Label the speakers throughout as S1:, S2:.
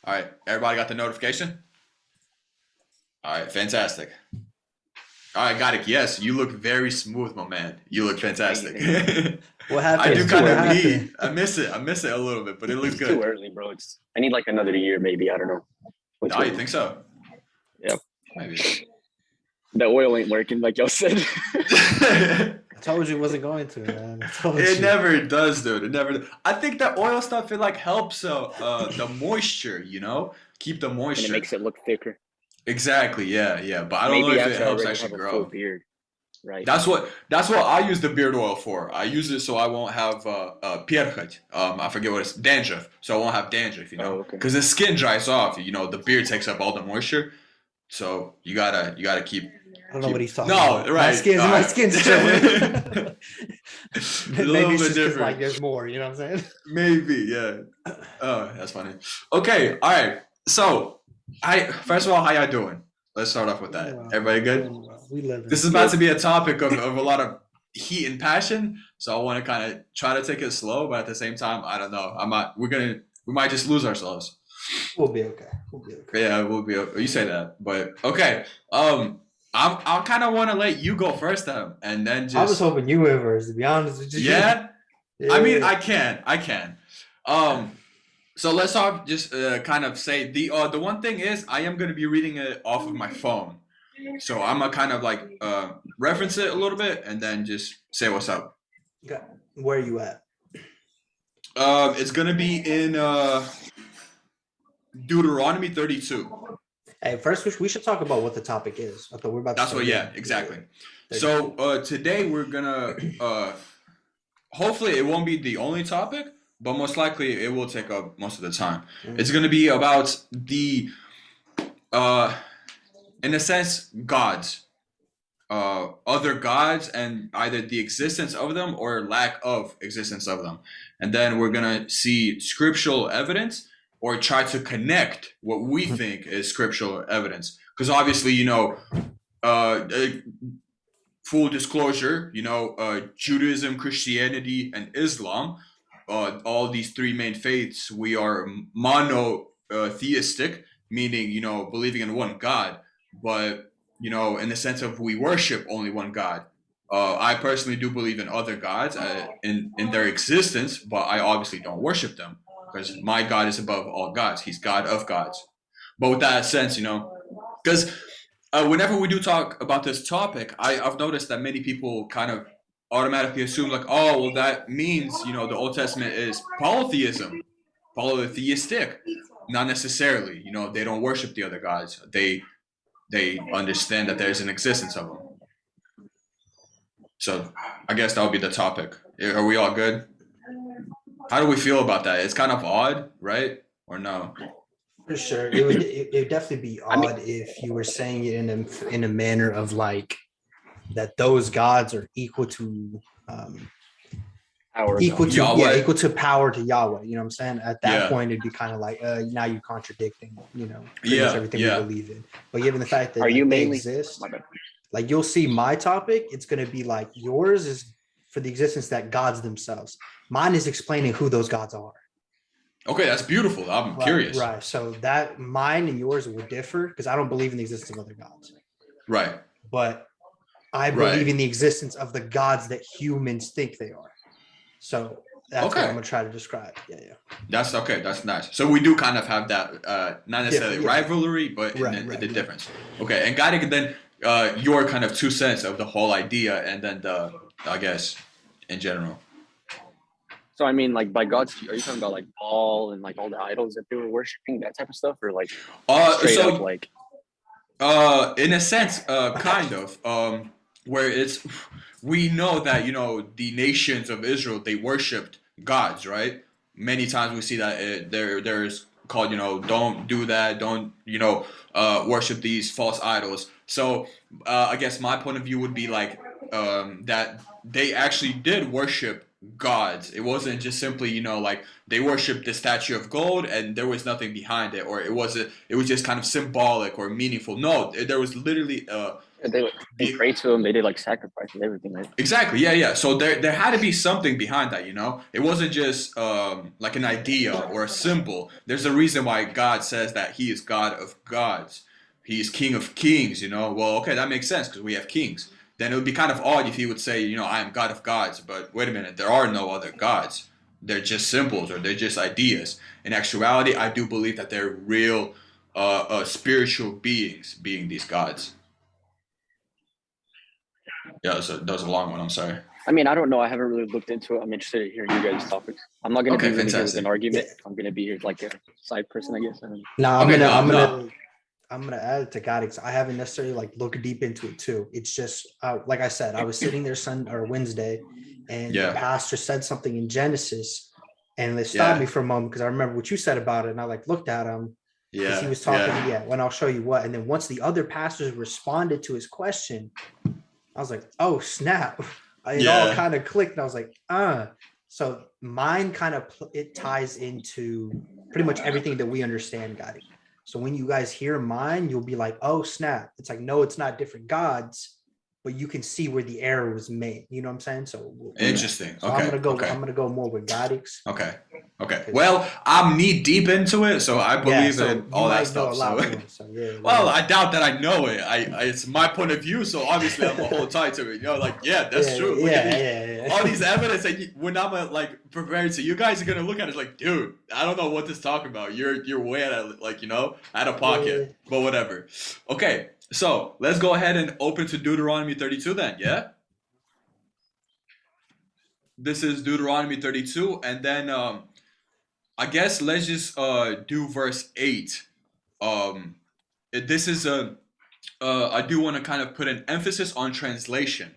S1: All right, everybody got the notification? All right, fantastic. All right, Garik, yes, you look very smooth, my man. You look
S2: Thank you,
S1: fantastic.
S2: thank you.
S3: What
S1: I
S3: happened?
S1: do
S2: It's too
S1: kind
S3: What
S1: of
S2: early.
S3: happened?
S1: need, I miss it. I miss it a little bit, but it looks
S2: It's too
S1: good.
S2: early, bro. I need like another year, maybe. I don't know what's
S1: Oh, you
S2: going
S1: think
S2: on.
S1: so?
S2: Yep.
S1: Maybe.
S2: The oil ain't working, like y'all said.
S3: I told you it wasn't going to, man. I told
S1: It
S3: you.
S1: never does, dude. It never. I think the oil stuff it like helps the moisture, keep the
S2: And it
S1: moisture.
S2: makes it look thicker.
S1: Exactly, yeah, yeah. But I don't know
S2: Maybe
S1: if it
S2: after I
S1: helps
S2: already
S1: actually
S2: have a full
S1: grow.
S2: beard, right?
S1: That's what I use the beard oil for. I use it so I won't have pierchet. I forget what it's dandruff, so I won't have dandruff.
S2: Oh, okay.
S1: Because the skin dries off. The beard takes up all the moisture, so you gotta
S3: I don't know what he's talking
S1: No,
S3: about. My
S1: right.
S3: skin's
S1: All
S3: my
S1: right.
S3: skin's chilling.
S1: It's a
S3: Maybe
S1: little
S3: it's
S1: bit
S3: just because like
S1: different.
S3: there's more. You know what I'm saying?
S1: Maybe, yeah. Oh, that's funny. Okay, all right. So, I first of all, how y'all doing? Let's start off with that.
S3: Well,
S1: Everybody good?
S3: doing well. We living.
S1: This is about
S2: Good.
S1: to be a topic of a lot of heat and passion, so I want to kind of try to take it slow, but at the same time, I don't know. We might just lose ourselves.
S3: We'll be okay. We'll be okay.
S1: Yeah, we'll be. You say that, but okay. I kind of want to let you go first, and then
S3: I was
S1: just
S3: hoping you went first, to be honest with you.
S1: yeah.
S3: Yeah.
S1: I mean, I can. So let's talk. Just kind of say the one thing is I am gonna be reading it off of my phone, so I'm gonna kind of like reference it a little bit and then just say what's up.
S3: Okay. Where are you at?
S1: It's gonna be in Deuteronomy 32.
S3: Hey, first we should talk about what the topic is. I thought we're about to
S1: That's
S3: start
S1: what. Yeah,
S3: reading.
S1: exactly.
S3: 32.
S1: So today we're gonna hopefully it won't be the only topic, but most likely it will take up most of the time. It's gonna be about the in a sense gods, other gods, and either the existence of them or lack of existence of them. And then we're gonna see scriptural evidence or try to connect what we think is scriptural evidence. Because obviously, uh, full disclosure, Judaism, Christianity, and Islam, all these three main faiths, we are monotheistic, meaning, believing in one God, but, in the sense of we worship only one God. I personally do believe in other gods in their existence, but I obviously don't worship them because my God is above all gods. He's God of gods. But with that sense, because whenever we do talk about this topic, I've noticed that many people kind of automatically assume like, oh, well, that means the Old Testament is polytheistic. Not necessarily. They don't worship the other gods. They understand that there's an existence of them. So I guess that would be the topic. Are we all good? How do we feel about that? It's kind of odd, right? Or no?
S3: For sure, it would definitely be
S2: I mean-
S3: odd if you were saying it in a manner of like that those gods are equal to
S2: Hour
S3: equal
S2: ago.
S3: to
S1: Yahweh.
S3: equal to power to Yahweh. You know what I'm saying? At that
S1: Yeah.
S3: point, it'd be kind of like now you're contradicting, pretty
S1: Yeah,
S3: much everything
S1: yeah.
S3: we believe in. But given the fact that
S2: Are you
S3: they
S2: mainly?
S3: exist,
S2: My bad.
S3: like you'll see my topic, it's going to be like yours is for the existence that gods themselves. Mine is explaining who those gods are.
S1: Okay, that's beautiful. I'm
S3: Right,
S1: curious.
S3: right. So that mine and yours will differ because I don't believe in the existence of other gods,
S1: Right.
S3: but I
S1: Right.
S3: believe in the existence of the gods that humans think they are. So that's what
S1: Okay.
S3: I'm gonna try to describe. Yeah.
S1: That's okay. That's nice. So we do kind of have that, not necessarily
S3: Yeah.
S1: rivalry, but the difference. Okay, and Garik, then your kind of 2 cents of the whole idea, and then I guess, in general.
S2: So I mean, like by God's, are you talking about like Paul and like all the idols that they were worshiping, that type of stuff, or like straight up like?
S1: In a sense, kind of, where we know that the nations of Israel they worshipped gods, right? Many times we see that there's called don't do that, don't worship these false idols. So I guess my point of view would be like that they actually did worship gods. It wasn't just simply like they worshipped the statue of gold and there was nothing behind it, or it was just kind of symbolic or meaningful. No, there was literally
S2: They prayed to him. They did like sacrifices, everything, right?
S1: Exactly. Yeah. So there had to be something behind that, you know? It wasn't just like an idea or a symbol. There's a reason why God says that he is God of gods. He is King of kings, you know? Well, okay, that makes sense because we have kings. Then it would be kind of odd if he would say, you know, I am God of gods, but wait a minute, there are no other gods. They're just symbols or they're just ideas. In actuality, I do believe that they're real spiritual beings being these gods. Yeah, that was a long one. I'm sorry.
S2: I mean, I don't know. I haven't really looked into it. I'm interested in hearing you guys' topics. I'm not gonna
S1: Okay,
S2: be really here with
S1: fantastic.
S2: an argument. I'm gonna be here like a side person, I guess. I don't know.
S3: No,
S1: Okay, no.
S3: I'm gonna add to Garik. I haven't necessarily like looked deep into it too. It's just like I said, I was sitting there Sunday or Wednesday, and the pastor said something in Genesis, and they stopped me for a moment because I remember what you said about it, and I like looked at him because he was talking. Yeah, when I'll show you what, and then once the other pastors responded to his question, I was like, oh snap! It all kind of clicked, and I was like, So mine kind of it ties into pretty much everything that we understand, Garik. So when you guys hear mine, you'll be like, oh snap. It's like, no, it's not different gods, but you can see where the error was made. You know what I'm saying? So
S1: interesting.
S3: So I'm gonna go more with Garik's.
S1: Okay. Well, I'm knee deep into it, so I believe in all that stuff. Well, I doubt that I know it. It's my point of view, so obviously I'm gonna hold tight to it. You know, like that's true. All these evidence that when I'm like prepared to, you guys are gonna look at it like, dude, I don't know what this talking about. You're way out of pocket. But whatever. Okay, so let's go ahead and open to Deuteronomy 32 then. Yeah. This is Deuteronomy 32, and then I guess let's just do verse 8. This is I do want to kind of put an emphasis on translation.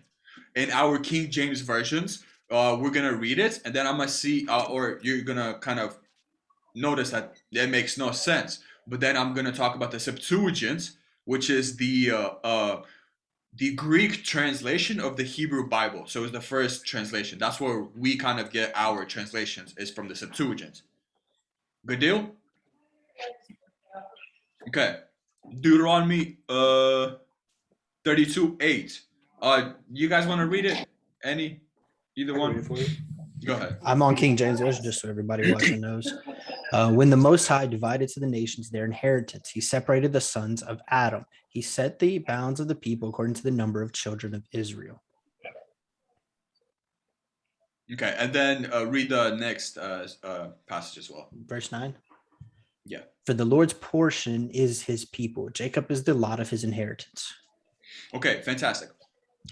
S1: In our King James versions, we're gonna read it, and then I'm gonna see, or you're gonna kind of notice that it makes no sense. But then I'm gonna talk about the Septuagint, which is the Greek translation of the Hebrew Bible. So it's the first translation. That's where we kind of get our translations, is from the Septuagint. Good deal? Okay. Deuteronomy 32:8. You guys want to read it? Either one? Go ahead.
S3: I'm on King James Version, just so everybody watching knows. When the Most High divided to the nations their inheritance, he separated the sons of Adam. He set the bounds of the people according to the number of children of Israel.
S1: Okay, and then read the next passage as well.
S3: Verse 9.
S1: Yeah.
S3: For the Lord's portion is his people. Jacob is the lot of his inheritance.
S1: Okay, fantastic.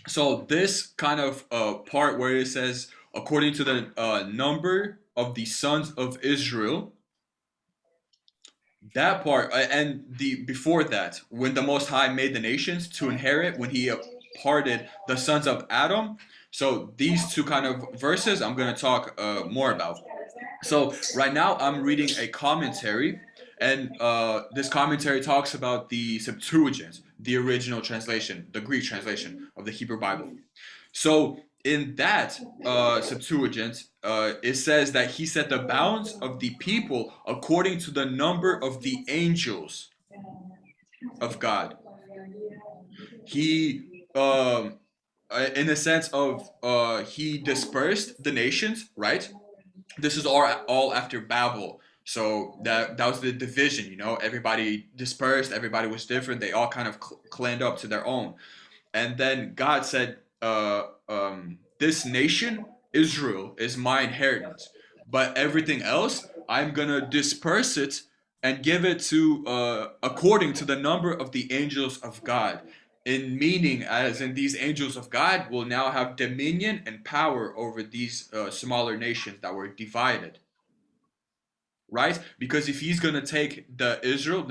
S1: So this kind of part where it says, according to the number of the sons of Israel, that part, and before that, when the Most High made the nations to inherit, when he parted the sons of Adam. So these two kind of verses I'm going to talk more about. So right now I'm reading a commentary, and this commentary talks about the Septuagint, the original translation, the Greek translation of the Hebrew Bible. So in that Septuagint, it says that he set the bounds of the people according to the number of the angels of God. He, in the sense of, he dispersed the nations, right? This is all after Babel. So that was the division, you know, everybody dispersed, everybody was different. They all kind of clanned up to their own. And then God said, this nation, Israel, is my inheritance. But everything else, I'm going to disperse it and give it to, according to the number of the angels of God. In meaning, as in these angels of God will now have dominion and power over these smaller nations that were divided. Right? Because if he's going to take the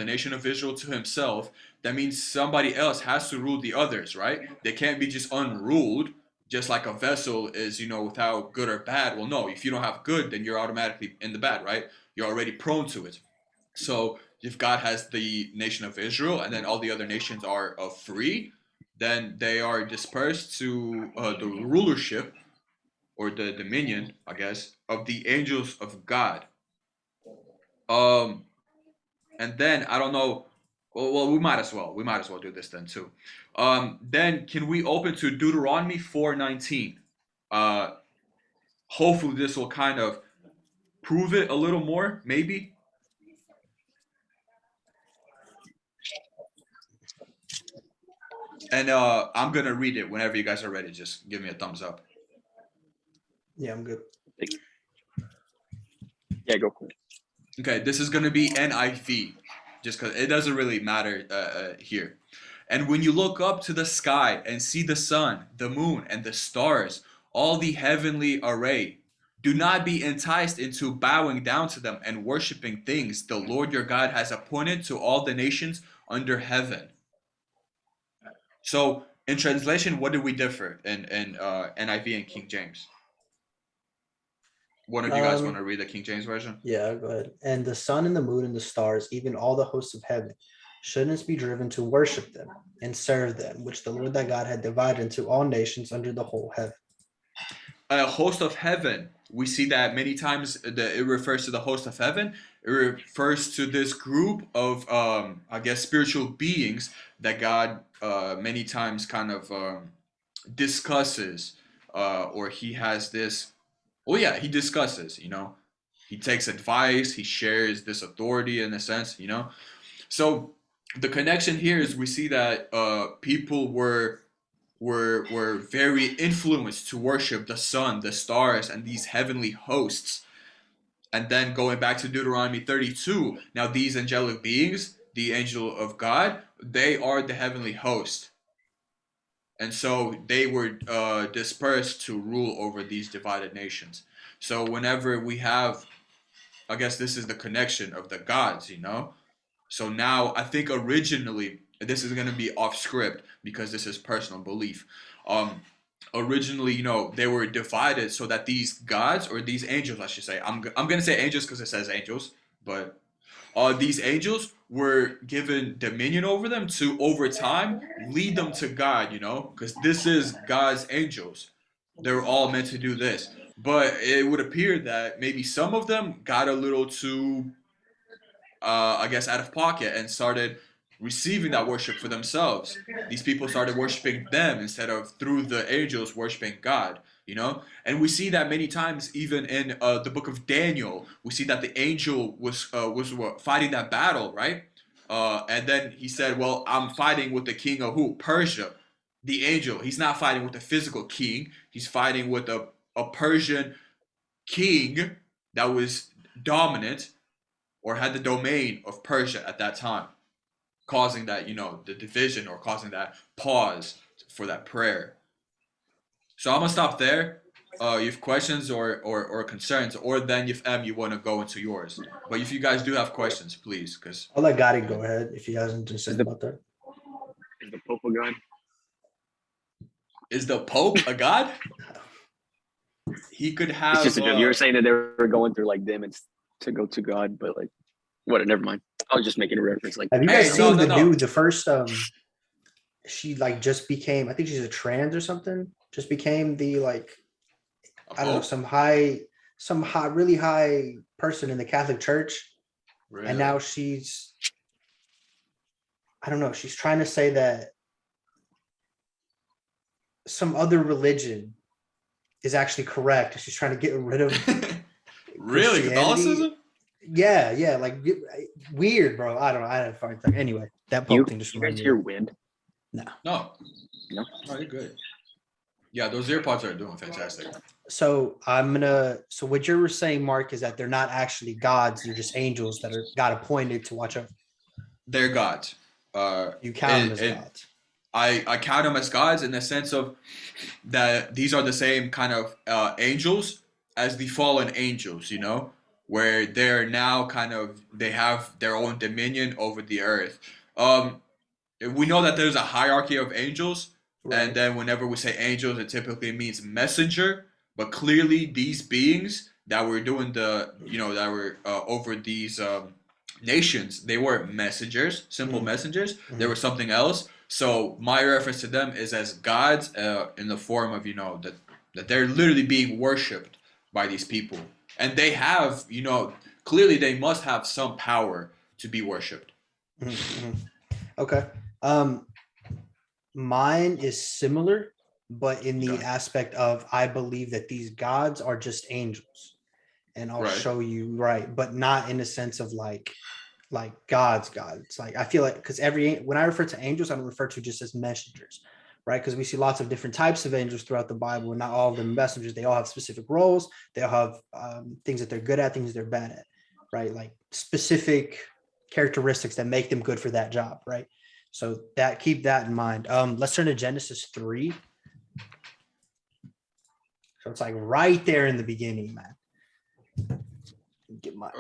S1: nation of Israel to himself, that means somebody else has to rule the others, right? They can't be just unruled, just like a vessel is, you know, without good or bad. Well, no, if you don't have good, then you're automatically in the bad, right? You're already prone to it. So if God has the nation of Israel and then all the other nations are free, then they are dispersed to the rulership or the dominion, I guess, of the angels of God. And then I don't know Well, we might as well. We might as well do this then too. Then can we open to Deuteronomy 4:19? Uh, hopefully this will kind of prove it a little more, maybe. And I'm gonna read it whenever you guys are ready. Just give me a thumbs up.
S3: Yeah, I'm good.
S2: Yeah, go for it.
S1: Okay, this is gonna be NIV, just because it doesn't really matter here. And when you look up to the sky and see the sun, the moon, and the stars, all the heavenly array, do not be enticed into bowing down to them and worshiping things the Lord your God has appointed to all the nations under heaven. So, in translation, what do we differ in NIV and King James? One of you guys want to read the King James version?
S3: Yeah, go ahead. And the sun and the moon and the stars, even all the hosts of heaven, shouldn't be driven to worship them and serve them, which the Lord thy God had divided into all nations under the whole heaven.
S1: A host of heaven, we see that many times it refers to the host of heaven. It refers to this group of, I guess, spiritual beings that God many times kind of discusses, or he has this. Well, yeah, he discusses. He takes advice. He shares this authority in a sense. So the connection here is we see that people were very influenced to worship the sun, the stars, and these heavenly hosts. And then going back to Deuteronomy 32, now these angelic beings, the angel of God, they are the heavenly host. And so they were dispersed to rule over these divided nations. So whenever we have, I guess this is the connection of the gods, So now I think originally, this is going to be off script because this is personal belief. Originally, they were divided so that these gods, or these angels, I should say, I'm going to say angels because it says angels, but these angels were given dominion over them to, over time, lead them to God, because this is God's angels. They're all meant to do this. But it would appear that maybe some of them got a little too, I guess, out of pocket and started receiving that worship for themselves. These people started worshiping them instead of through the angels worshiping God, And we see that many times, even in the book of Daniel, we see that the angel was fighting that battle, right? And then he said, "Well, I'm fighting with the king of who? Persia." The angel. He's not fighting with a physical king. He's fighting with a Persian king that was dominant or had the domain of Persia at that time, causing that, the division, or causing that pause for that prayer. So I'm gonna stop there. You have questions or concerns, or then if you want to go into yours. But if you guys do have questions, please, because
S3: I'll let Garik go ahead if he hasn't just said about that.
S2: Is the Pope a god?
S1: Is the Pope a god? He could have.
S2: It's just a joke. You were saying that they were going through like demons to go to God, but like, what? Never mind. I was just making a reference. Like,
S3: have you guys seen the first? She like just became. I think she's a trans or something. Just became the like. I don't know, some really high person in the Catholic Church, really? And now she's. I don't know. She's trying to say that some other religion is actually correct. She's trying to get rid of
S1: really Catholicism.
S3: Yeah, like weird, bro. I don't know. I didn't find that. Anyway, that Pope thing just reminded me.
S2: You guys hear wind?
S1: No. Oh, you're good. Yeah, those earpods are doing fantastic.
S3: So So what you're saying, Mark, is that they're not actually gods; they're just angels that are God appointed to watch over.
S1: They're gods.
S3: You count them as gods.
S1: I count them as gods in the sense of that these are the same kind of angels as the fallen angels, where they're now they have their own dominion over the earth. We know that there's a hierarchy of angels, right. And then whenever we say angels, it typically means messenger. But clearly, these beings that were doing that were over these nations, they weren't messengers, simple messengers. Mm-hmm. They were something else. So my reference to them is as gods in the form of, that they're literally being worshipped by these people. And they have, clearly they must have some power to be worshipped.
S3: Mm-hmm. Okay. Mine is similar, but in the aspect of I believe that these gods are just angels. And I'll show you, right, but not in the sense of like God's God. It's like I feel like because when I refer to angels, I don't refer to just as messengers, right? Because we see lots of different types of angels throughout the Bible, and not all of them messengers. They all have specific roles. They all have things that they're good at, things they're bad at, right? Like specific characteristics that make them good for that job, right? So keep that in mind. Let's turn to Genesis 3. So it's like right there in the beginning, man. Get my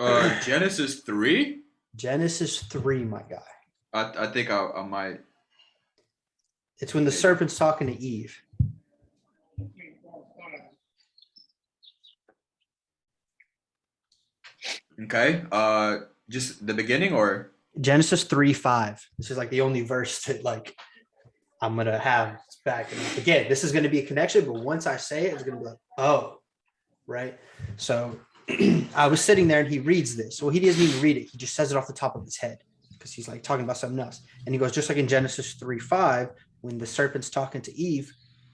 S1: Genesis 3?
S3: Genesis 3, my guy.
S1: I think I might.
S3: It's when the serpent's talking to Eve.
S1: Okay. Just the beginning or
S3: Genesis 3:5. This is like the only verse that like I'm gonna have back. And again, this is gonna be a connection, but once I say it, it's gonna be like, oh, right. So I was sitting there and he reads this. Well, he doesn't even read it. He just says it off the top of his head because he's like talking about something else. And he goes, just like in Genesis 3:5, when the serpent's talking to Eve,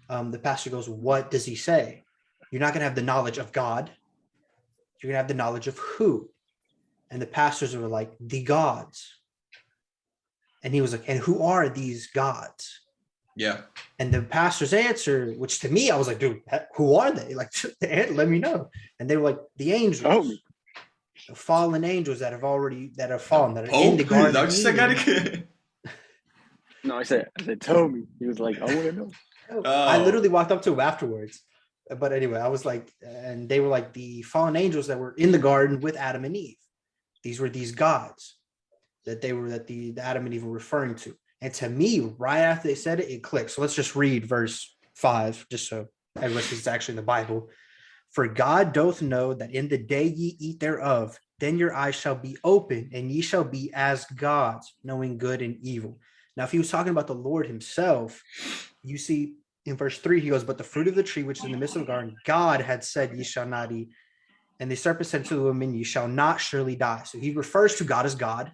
S3: the pastor goes, what does he say? You're not going to have the knowledge of God. You're going to have the knowledge of who? And the pastors were like, the gods. And he was like, and who are these gods?
S1: Yeah.
S3: And the pastor's answer, which to me, I was like, dude, who are they? Like, let me know. And they were like, the angels, the fallen angels that have fallen, that are in the Garden of Eden.
S2: No, I said, tell me. He was like, I want to know.
S3: I literally walked up to him afterwards. But anyway, I was like, and they were like the fallen angels that were in the garden with Adam and Eve. These were these gods that the Adam and Eve were referring to. And to me, right after they said it, it clicked. So let's just read verse 5, just so everyone sees it's actually in the Bible. For God doth know that in the day ye eat thereof, then your eyes shall be open, and ye shall be as gods, knowing good and evil. Now, if he was talking about the Lord himself, you see in verse 3, he goes, but the fruit of the tree which is in the midst of the garden, God had said, ye shall not eat. And the serpent said to the woman, you shall not surely die. So he refers to God as God.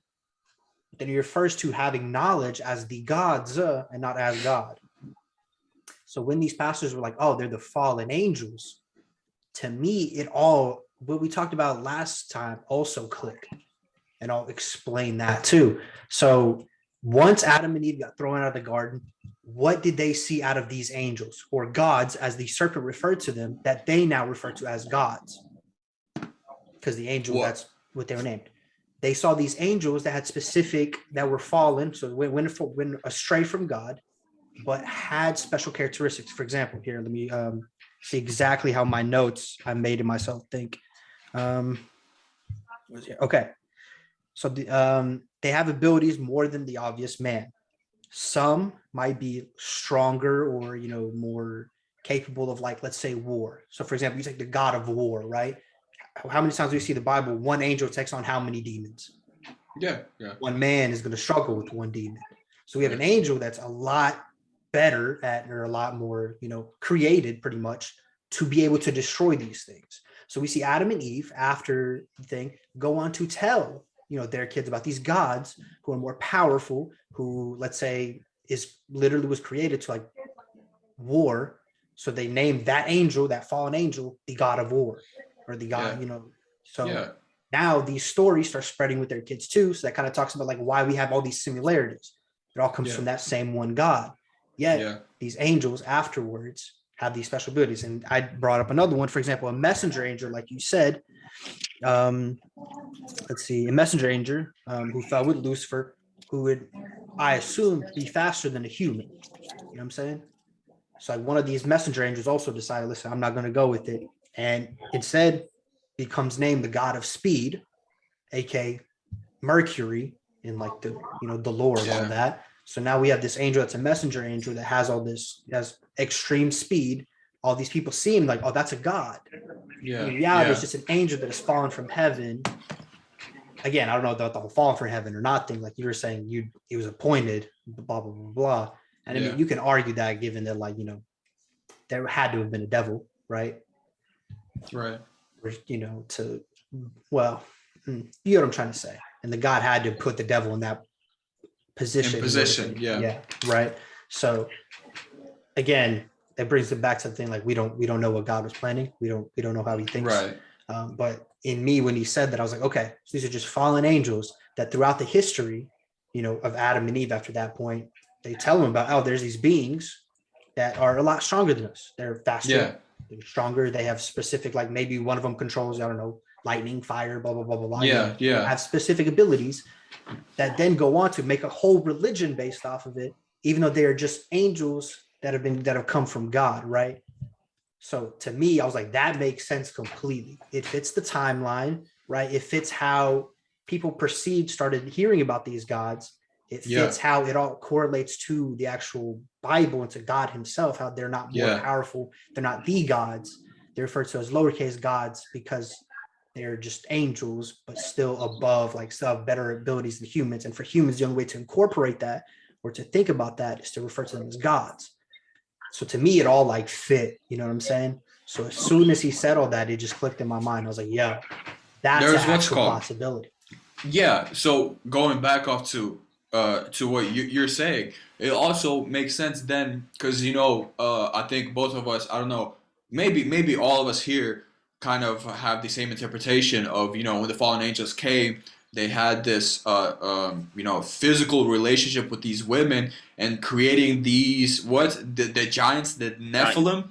S3: Then he refers to having knowledge as the gods and not as God. So when these pastors were like, oh, they're the fallen angels, to me, what we talked about last time also clicked. And I'll explain that too. So once Adam and Eve got thrown out of the garden, what did they see out of these angels or gods, as the serpent referred to them, that they now refer to as gods? Because the angel, that's what they were named. They saw these angels that were fallen, so went astray from God, but had special characteristics. For example, here, let me see exactly how my notes I made it myself think. Okay, so they have abilities more than the obvious man. Some might be stronger or more capable of, like, let's say, war. So, for example, you take the God of war, right? How many times do we see the Bible? One angel takes on how many demons?
S1: Yeah.
S3: One man is going to struggle with one demon. So we have an angel that's a lot better at, or a lot more, created pretty much to be able to destroy these things. So we see Adam and Eve after the thing go on to tell, their kids about these gods who are more powerful, who, let's say, was created to like war. So they named that angel, that fallen angel, the God of war. Or the God, now these stories start spreading with their kids too. So that kind of talks about like why we have all these similarities. It all comes from that same one God. Yet these angels afterwards have these special abilities. And I brought up another one, for example, a messenger angel, like you said. Let's see, a messenger angel who fell with Lucifer, who would, I assume, be faster than a human. You know what I'm saying? So like one of these messenger angels also decided, listen, I'm not going to go with it. And instead becomes named the god of speed, aka Mercury, in like the the lore and all that. So now we have this angel that's a messenger angel that has has extreme speed. All these people see him like, oh, that's a god. In reality, it's just an angel that has fallen from heaven. Again, I don't know about the whole fallen from heaven or not thing. Like you were saying, he was appointed, blah blah blah blah. And I mean, you can argue that given that, like, there had to have been a devil, right?
S1: Right.
S3: Or, you know what I'm trying to say. And the God had to put the devil in that position.
S1: In position, yeah.
S3: Yeah, right. So again, it brings it back to the thing like we don't know what God was planning. We don't know how he thinks.
S1: Right.
S3: But in me, when he said that, I was like, okay, so these are just fallen angels that throughout the history, of Adam and Eve after that point, they tell them about, there's these beings that are a lot stronger than us. They're faster, they're stronger. They have specific, like maybe one of them controls, I don't know, lightning, fire, blah, blah, blah, blah, blah.
S1: Yeah.
S3: Have specific abilities that then go on to make a whole religion based off of it, even though they are just angels that have come from God, right? So to me, I was like, that makes sense completely. It fits the timeline, right? It fits how people started hearing about these gods. It fits how it all correlates to the actual Bible and to God himself, how they're not more powerful. They're not the gods. They're referred to as lowercase gods because they're just angels, but still above, like still have better abilities than humans. And for humans, the only way to incorporate that or to think about that is to refer to them as gods. So to me, it all like fit, you know what I'm saying? So as soon as he said all that, it just clicked in my mind. I was like, yeah, that's an actual possibility.
S1: Yeah. So going back off to what you're saying, it also makes sense then because I think both of us, I don't know, maybe all of us here kind of have the same interpretation of when the fallen angels came, they had this physical relationship with these women and creating these the giants, the Nephilim.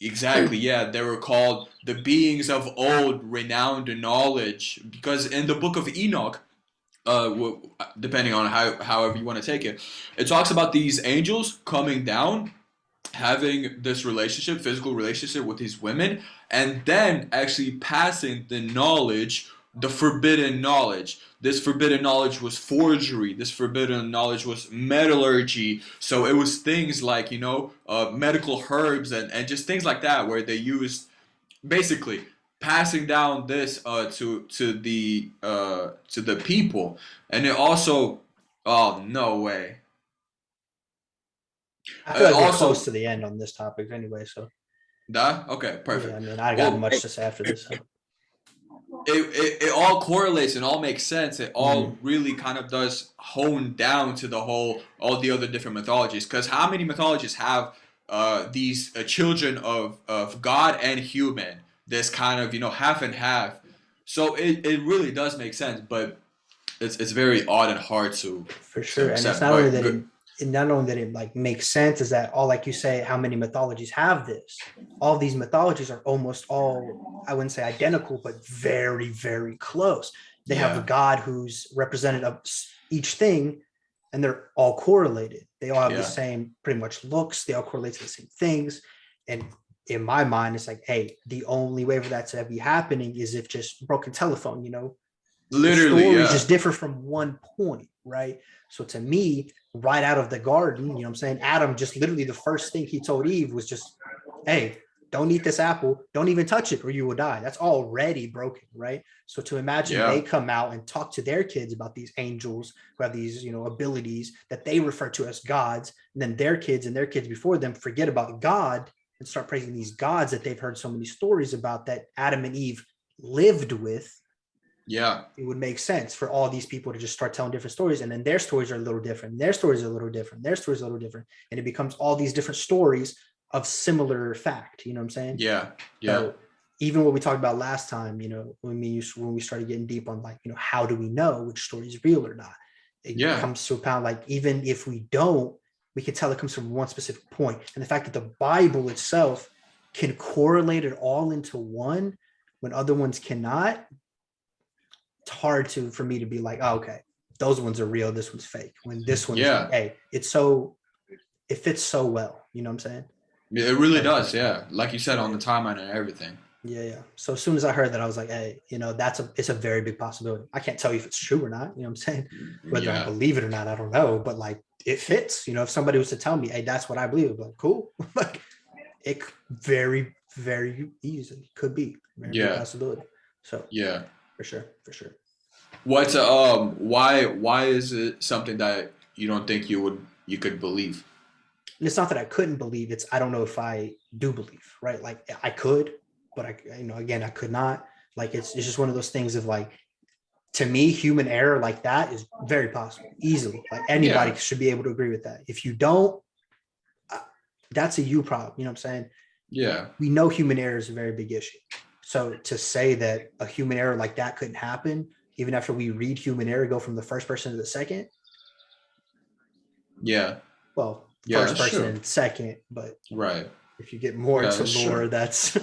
S1: Exactly, yeah. They were called the beings of old, renowned in knowledge. Because in the book of Enoch, depending on however you want to take it, it talks about these angels coming down, having this physical relationship with these women, and then actually passing the forbidden knowledge. This forbidden knowledge was forgery. This forbidden knowledge was metallurgy. So it was things like, medical herbs and just things like that where they used basically passing down this to the people. And it also, oh, no way.
S3: I feel like we're close to the end on this topic anyway, so.
S1: Okay, perfect.
S3: Yeah, I mean, I got much to say after this. So.
S1: It all correlates and all makes sense. It all really kind of does hone down to all the other different mythologies. Because how many mythologies have these children of God and human? This kind of half and half. So it really does make sense, but it's very odd and hard to
S3: for sure. And it's not only that it like makes sense, is that all, like you say, how many mythologies have this? All these mythologies are almost all, I wouldn't say identical, but very, very close. They have a god who's represented of each thing, and they're all correlated. They all have the same pretty much looks. They all correlate to the same things. And in my mind, it's like, hey, the only way for that to be happening is if just broken telephone,
S1: literally,
S3: the stories just differ from one point, right? So to me, right out of the garden, I'm saying, Adam just literally the first thing he told Eve was just, hey, don't eat this apple, don't even touch it or you will die. That's already broken, right? So to imagine they come out and talk to their kids about these angels who have these, abilities that they refer to as gods, and then their kids and their kids before them forget about God and start praising these gods that they've heard so many stories about that Adam and Eve lived with.
S1: Yeah,
S3: it would make sense for all these people to just start telling different stories, and then their stories are a little different, their stories are a little different, their stories are a little different, and it becomes all these different stories of similar fact. You know what I'm saying?
S1: Yeah.
S3: So even what we talked about last time, when we started getting deep on like, how do we know which story is real or not? It comes to a pound, like even if we don't, we can tell it comes from one specific point. And the fact that the Bible itself can correlate it all into one when other ones cannot, it's hard for me to be like, oh, okay, those ones are real, this one's fake. When this one is like, hey, it fits so well. You know what I'm saying?
S1: It really does, yeah. Like you said, on the timeline and everything.
S3: Yeah. So as soon as I heard that, I was like, hey, it's a very big possibility. I can't tell you if it's true or not. You know what I'm saying? Whether I believe it or not, I don't know. But like, it fits. If somebody was to tell me, hey, that's what I believe, I'd be like, cool. Like, it very, very easily could be very big possibility. So
S1: yeah,
S3: for sure.
S1: What's why is it something that you don't think you could believe?
S3: And it's not that I couldn't believe, it's I don't know if I do believe, right? Like I could, but again, I could not. Like it's just one of those things of like, to me, human error like that is very possible, easily. Like anybody should be able to agree with that. If you don't, that's a you problem. You know what I'm saying?
S1: Yeah.
S3: We know human error is a very big issue. So to say that a human error like that couldn't happen, even after we read human error, go from the first person to the second.
S1: Yeah.
S3: Well, first person and second, but
S1: right.
S3: If you get more into lore, that's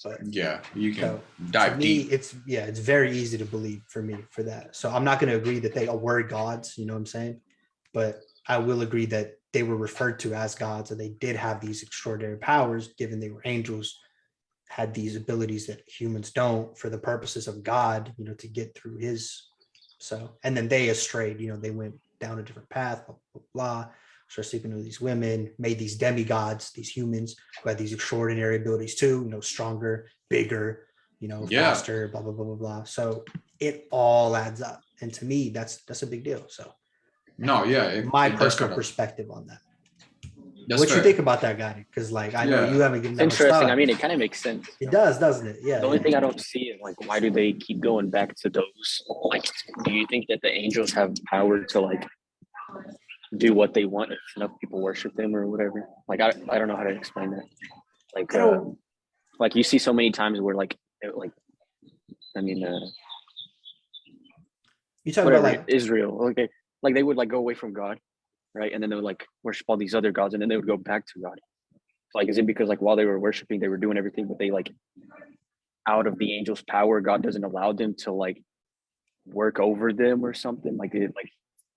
S3: But
S1: you can dive deep.
S3: It's very easy to believe for me for that. So I'm not going to agree that they were gods, you know what I'm saying? But I will agree that they were referred to as gods and they did have these extraordinary powers, given they were angels, had these abilities that humans don't for the purposes of God, to get through his. So, and then they strayed, they went down a different path, blah, blah, blah. Started sleeping with these women, made these demigods, these humans who had these extraordinary abilities too, stronger, bigger, faster, blah, blah, blah, blah, blah. So it all adds up. And to me, that's a big deal. So my personal perspective on that. What you think about that, Garik? Because I know you haven't given that much
S2: interesting.
S3: thought.
S2: I mean, it kind of makes sense.
S3: It does, doesn't it? Yeah.
S2: The only thing I don't see is why do they keep going back to those? Do you think that the angels have power to do what they want if enough people worship them or whatever? I don't know how to explain that. You see so many times where
S3: you talking about
S2: Israel, they would go away from God, right? And then they would worship all these other gods, and then they would go back to God. So, is it because while they were worshiping, they were doing everything, but they out of the angel's power, God doesn't allow them to work over them or something?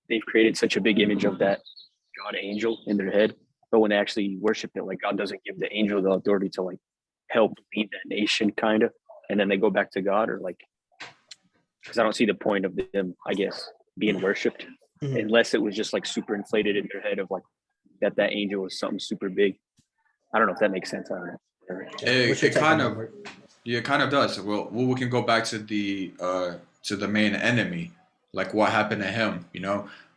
S2: They've created such a big image of that God angel in their head, but when they actually worship it, God doesn't give the angel the authority to help lead that nation, kind of, and then they go back to God, or because I don't see the point of them, I guess, being worshipped, unless it was just super inflated in their head of that angel was something super big. I don't know if that makes sense. I don't know.
S1: It kind of does. Well, we can go back to the main enemy. What happened to him?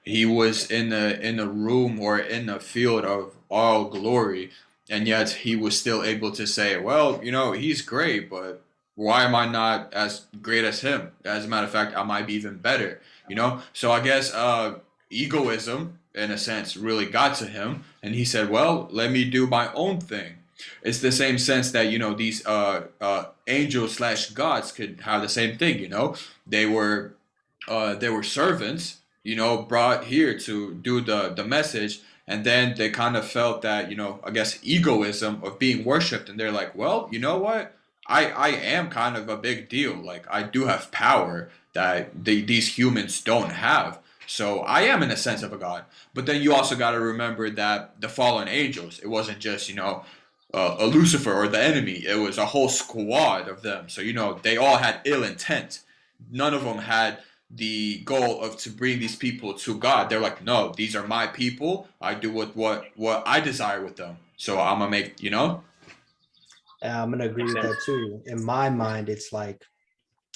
S1: He was in a room or in a field of all glory, and yet he was still able to say, well, he's great, but why am I not as great as him? As a matter of fact, I might be even better. So I guess egoism, in a sense, really got to him, and he said, well, let me do my own thing. It's the same sense that these angels / gods could have the same thing. They were servants, brought here to do the message, and then they kind of felt that I guess egoism of being worshipped, and they're like, well, you know what, I am kind of a big deal. I do have power that these humans don't have. So I am in a sense of a god. But then you also got to remember that the fallen angels, it wasn't just a Lucifer or the enemy. It was a whole squad of them. So they all had ill intent. None of them had the goal of to bring these people to God. They're like, no, these are my people. I do what I desire with them. So I'm gonna make
S3: I'm gonna agree with that too. In my mind, it's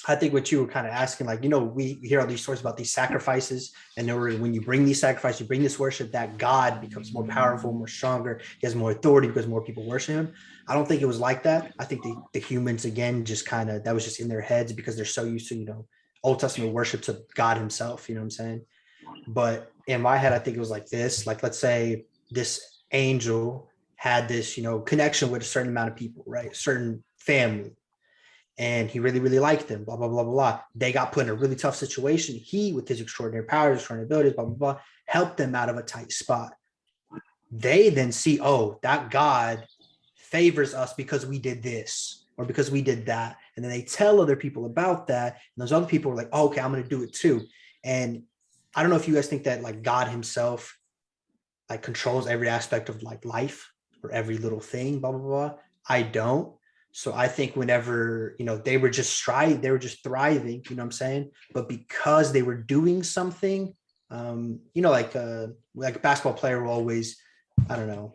S3: I think what you were kind of asking, we hear all these stories about these sacrifices, and when you bring these sacrifices, you bring this worship, that God becomes more powerful, more stronger. He has more authority because more people worship him. I don't think it was like that. I think the humans, again, just kind of, that was just in their heads because they're so used to, Old Testament worship to God himself, you know what I'm saying? But in my head, I think it was like this, let's say this angel had this, connection with a certain amount of people, right? A certain family. And he really, really liked them, blah, blah, blah, blah. They got put in a really tough situation. He, with his extraordinary powers, extraordinary abilities, blah, blah, blah, helped them out of a tight spot. They then see, oh, that God favors us because we did this or because we did that. And then they tell other people about that. And those other people are like, oh, okay, I'm going to do it too. And I don't know if you guys think that God himself controls every aspect of life or every little thing, blah, blah, blah. I don't. So I think whenever, they were just thriving, you know what I'm saying? But because they were doing something, like a basketball player will always, I don't know,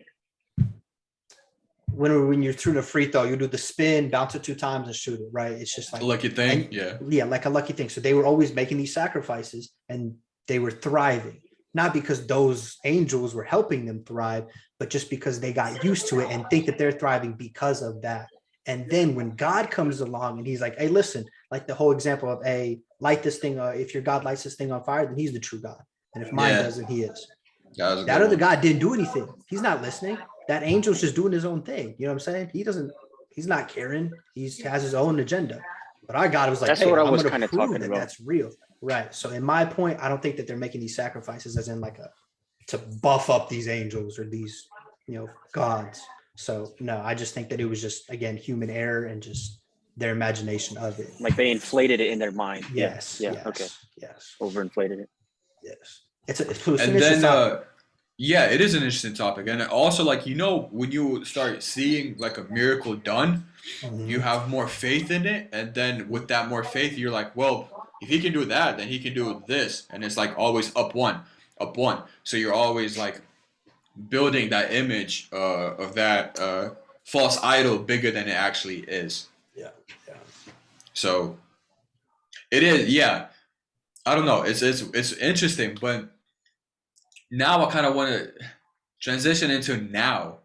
S3: when you're shooting a free throw, you do the spin, bounce it 2 times and shoot it, right? It's just
S1: a lucky thing.
S3: Yeah, like a lucky thing. So they were always making these sacrifices and they were thriving, not because those angels were helping them thrive, but just because they got used to it and think that they're thriving because of that. And then when God comes along and he's like, hey, listen, the whole example of light this thing. If your God lights this thing on fire, then he's the true God. And if mine doesn't, he is. That other God didn't do anything. He's not listening. That angel's just doing his own thing. You know what I'm saying? He's not caring. He has his own agenda. But our God was like,
S2: that's
S3: hey,
S2: what I
S3: I'm
S2: was
S3: going to prove that
S2: about.
S3: that's real. Right. So in my point, I don't think that they're making these sacrifices as in like to buff up these angels or these, gods. So no, I just think that it was just, again, human error and just their imagination of it.
S2: Like they inflated it in their mind.
S3: Yes.
S2: Yeah.
S3: Yes,
S2: okay.
S3: Yes.
S2: Overinflated it.
S3: Yes. It's an interesting topic.
S1: Yeah, it is an interesting topic. And also, like, when you start seeing like a miracle done, you have more faith in it. And then with that more faith, you're like, well, if he can do that, then he can do this. And it's like always up one. So you're always like building that image of that false idol bigger than it actually is.
S3: Yeah.
S1: So it is, yeah. I don't know. It's interesting, but now I kind of want to transition into now.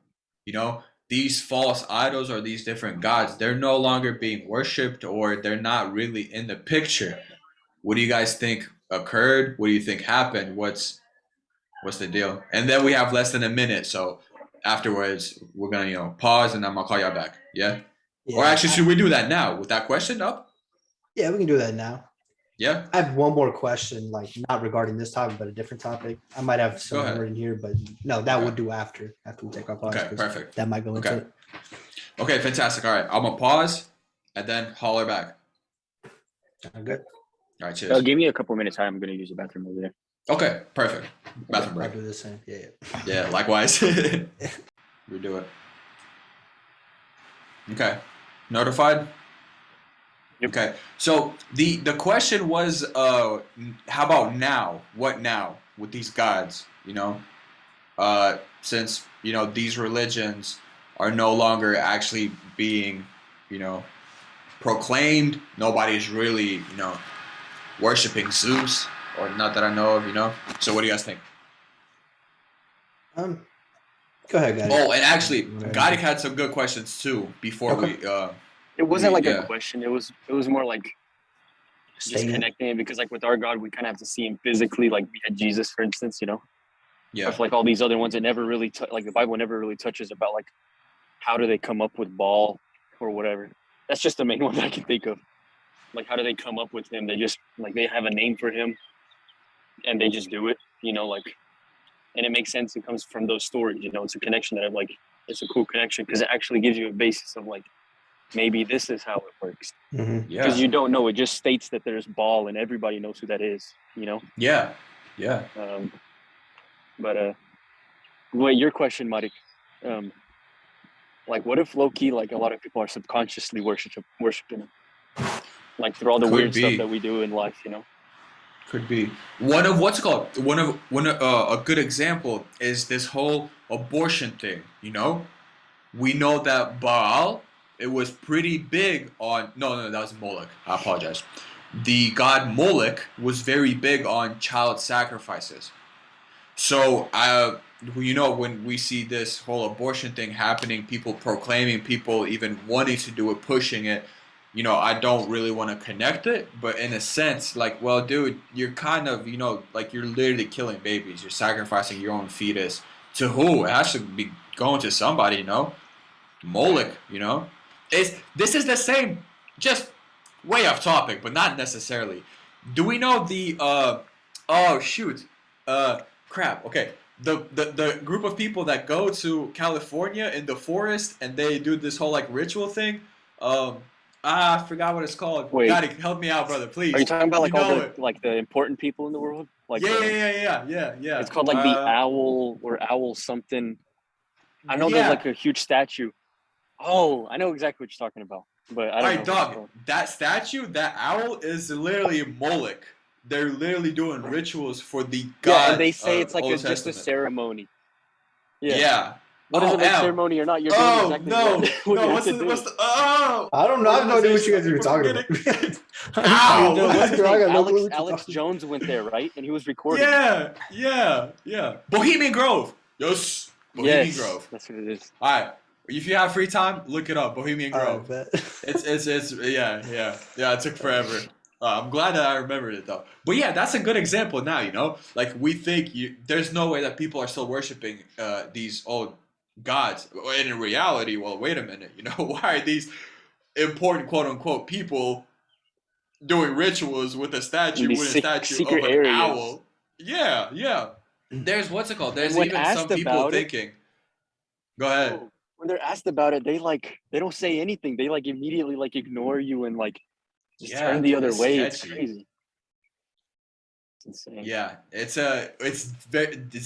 S1: These false idols or these different gods, they're no longer being worshipped, or they're not really in the picture. What do you guys think occurred? What do you think happened? What's the deal? And then we have less than a minute, so afterwards we're gonna pause, and I'm gonna call y'all back. Yeah. Or actually, should we do that now with that question up?
S3: Yeah, we can do that now.
S1: Yeah.
S3: I have one more question, like not regarding this topic, but a different topic. I might have some more in here, but no, that would do after we take our pause.
S1: Okay, perfect.
S3: That might go into it.
S1: Okay, fantastic. All right, I'm gonna pause and then holler back.
S3: Good.
S1: All right, cheers.
S2: Give me a couple minutes. I'm gonna use the bathroom over there.
S1: Okay, perfect. Bathroom break.
S3: I'll do the same. Yeah.
S1: Yeah, likewise. We do it. Okay. Notified?
S2: Yep.
S1: Okay. So the question was how about now? What now with these gods, since these religions are no longer actually being, proclaimed. Nobody's really, worshiping Zeus, or not that I know of, So what do you guys think?
S3: Go ahead, Garik.
S1: Oh, and actually, Garik had some good questions too before we.
S2: It wasn't a question. It was more like just connecting it, because like with our God, we kind of have to see him physically. Like we had Jesus, for instance,
S1: Yeah.
S2: With like all these other ones, it never really like the Bible never really touches about like how do they come up with Baal or whatever. That's just the main one that I can think of. Like how do they come up with him? They just like they have a name for him, and they just do it. And it makes sense. It comes from those stories. It's a connection that it's a cool connection because it actually gives you a basis of like, maybe this is how it works.
S3: Mm-hmm.
S1: Yeah.
S2: Because you don't know. It just states that there's Baal and everybody knows who that is,
S1: Yeah. Yeah.
S2: But your question, Marik, like what if low-key, like a lot of people are subconsciously worshiping him? Like through all the weird stuff that we do in life,
S1: Could be one of what's called a good example is this whole abortion thing. We know that Baal, it was pretty big on no that was Moloch. I apologize. The god Moloch was very big on child sacrifices. So when we see this whole abortion thing happening, people proclaiming, people even wanting to do it, pushing it. I don't really want to connect it, but in a sense, like, well, dude, you're kind of, like you're literally killing babies. You're sacrificing your own fetus. To who? It has to be going to somebody, Moloch, This is the same, just way off topic, but not necessarily. Do we know the, crap, okay. The group of people that go to California in the forest and they do this whole, like, ritual thing, I forgot what it's called.
S2: Wait.
S1: Garik, help me out, brother, please.
S2: Are you talking about like all the important people in the world? Like
S1: yeah.
S2: It's called like the owl or owl something. I know there's like a huge statue. Oh, I know exactly what you're talking about, but I don't know.
S1: Alright, dog. That statue, that owl, is literally Moloch. They're literally doing rituals for the god.
S2: Yeah, and they say it's like just a ceremony.
S1: Yeah.
S2: Whether it's a ceremony or not, you're doing exactly what you have to do.
S3: I don't know. I have no idea what you guys are talking about.
S2: Alex Jones went there, right? And he was recording.
S1: Yeah. Bohemian Grove. Yes. Bohemian Grove.
S2: That's what it is.
S1: All right. If you have free time, look it up. Bohemian Grove. It's yeah. It took forever. I'm glad that I remembered it though. But yeah, that's a good example now. Like we think there's no way that people are still worshiping these old gods. And in reality, well, wait a minute. Why are these important quote unquote people doing rituals with a
S2: In
S1: statue
S2: these
S1: of
S2: secret
S1: an
S2: areas.
S1: owl? Yeah, yeah. There's what's it called?
S2: And
S1: There's
S2: when
S1: even some
S2: asked
S1: people
S2: about it,
S1: thinking. Go ahead.
S2: bro, when they're asked about it, they don't say anything. They like immediately like ignore you and like just
S1: Yeah,
S2: turn the
S1: dude,
S2: other
S1: it's
S2: way. It's
S1: sketchy.
S2: crazy. It's insane.
S1: Yeah, it's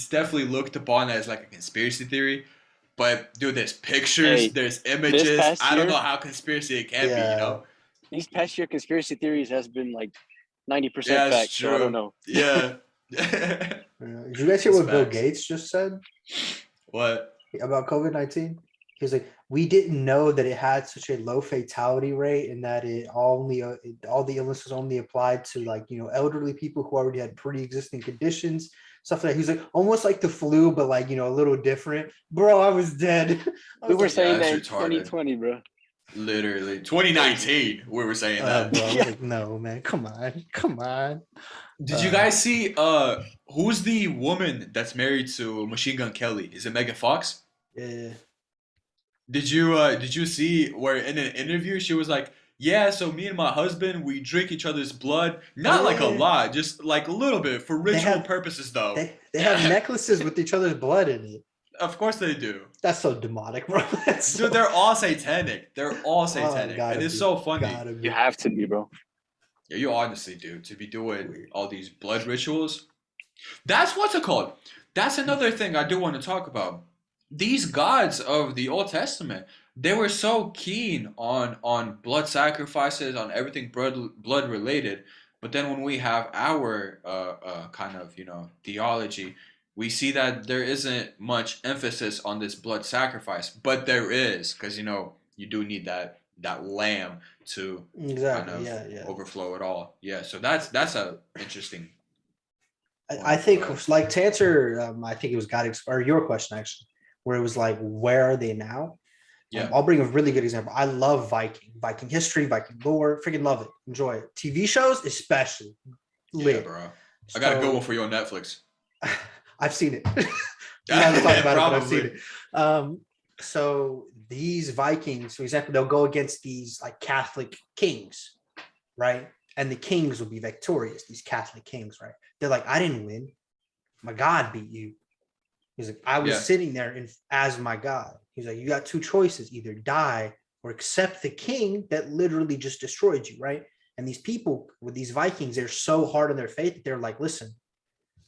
S1: definitely looked upon as like a conspiracy theory, but dude, there's pictures,
S2: Hey,
S1: there's
S2: this
S1: images.
S2: past
S1: I don't know
S2: year,
S1: how conspiracy it can be.
S3: Yeah.
S2: these past year conspiracy theories has been like 90%
S1: Yeah, it's
S2: fact. So I don't
S1: true.
S2: know.
S1: Yeah.
S3: Did you guys hear
S1: It's
S3: what Bill
S1: facts.
S3: Gates just said
S1: What?
S3: about COVID-19? He was like, we didn't know that it had such a low fatality rate and that all the illnesses only applied to like, elderly people who already had pre-existing conditions, stuff like that. He was like, almost like the flu, but like, a little different. Bro, I was dead.
S2: We were saying
S1: that's
S2: that in
S1: retarded.
S2: 2020, bro.
S1: Literally, 2019, we were saying that.
S3: Bro, I was like, no, man, come on.
S1: Did you guys see? Who's the woman that's married to Machine Gun Kelly? Is it Megan Fox?
S3: Yeah.
S1: Did you see where in an interview she was like, yeah, so me and my husband we drink each other's blood, not like a lot, just like a little bit for ritual purposes though.
S3: They have necklaces with each other's blood in it.
S1: Of course they do.
S3: That's so demonic, bro.
S1: Dude, they're all satanic. They're all satanic, and it's so funny.
S2: You have to be, bro.
S1: Yeah, you honestly do to be doing all these blood rituals. That's what's it called. That's another thing I do want to talk about. These gods of the Old Testament, they were so keen on blood sacrifices, on everything blood related. But then when we have our kind of theology, we see that there isn't much emphasis on this blood sacrifice, but there is, because you do need that lamb to
S3: exactly
S1: kind of overflow it all. Yeah, so that's a interesting.
S3: I think like to answer, I think it was Garik's or your question actually, where it was like, where are they now?
S1: Yeah,
S3: I'll bring a really good example. I love Viking history, Viking lore, freaking love it, enjoy it. TV shows especially. Lit.
S1: Yeah, bro. I got a good one for you on Netflix.
S3: I've seen it. We haven't talked about it, but I've seen it. So these Vikings, for example, they'll go against these like Catholic kings, right? And the kings will be victorious, these Catholic kings, right? They're like, I didn't win. My God beat you. He's like, I was sitting there as my God. He's like, you got two choices, either die or accept the king that literally just destroyed you, right? And these people with these Vikings, they're so hard on their faith that they're like, listen,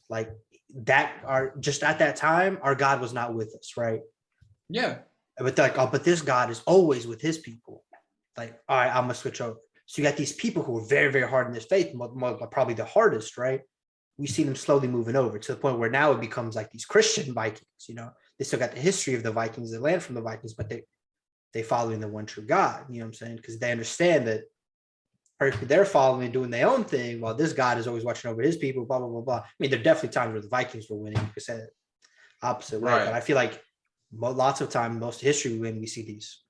S3: like that are just at that time, our God was not with us, right?
S1: Yeah.
S3: But they're like, oh, but this God is always with his people. Like, all right, I'm gonna switch over. So you got these people who are very, very hard in this faith, probably the hardest, right? We see them slowly moving over to the point where now it becomes like these Christian Vikings, they still got the history of the Vikings, they land from the Vikings, but they following the one true God, you know what I'm saying? Because they understand that they're following and doing their own thing while this God is always watching over his people, blah, blah, blah, blah. I mean, there are definitely times where the Vikings were winning, you could say it opposite way, but I feel like lots of time, most history when we see these,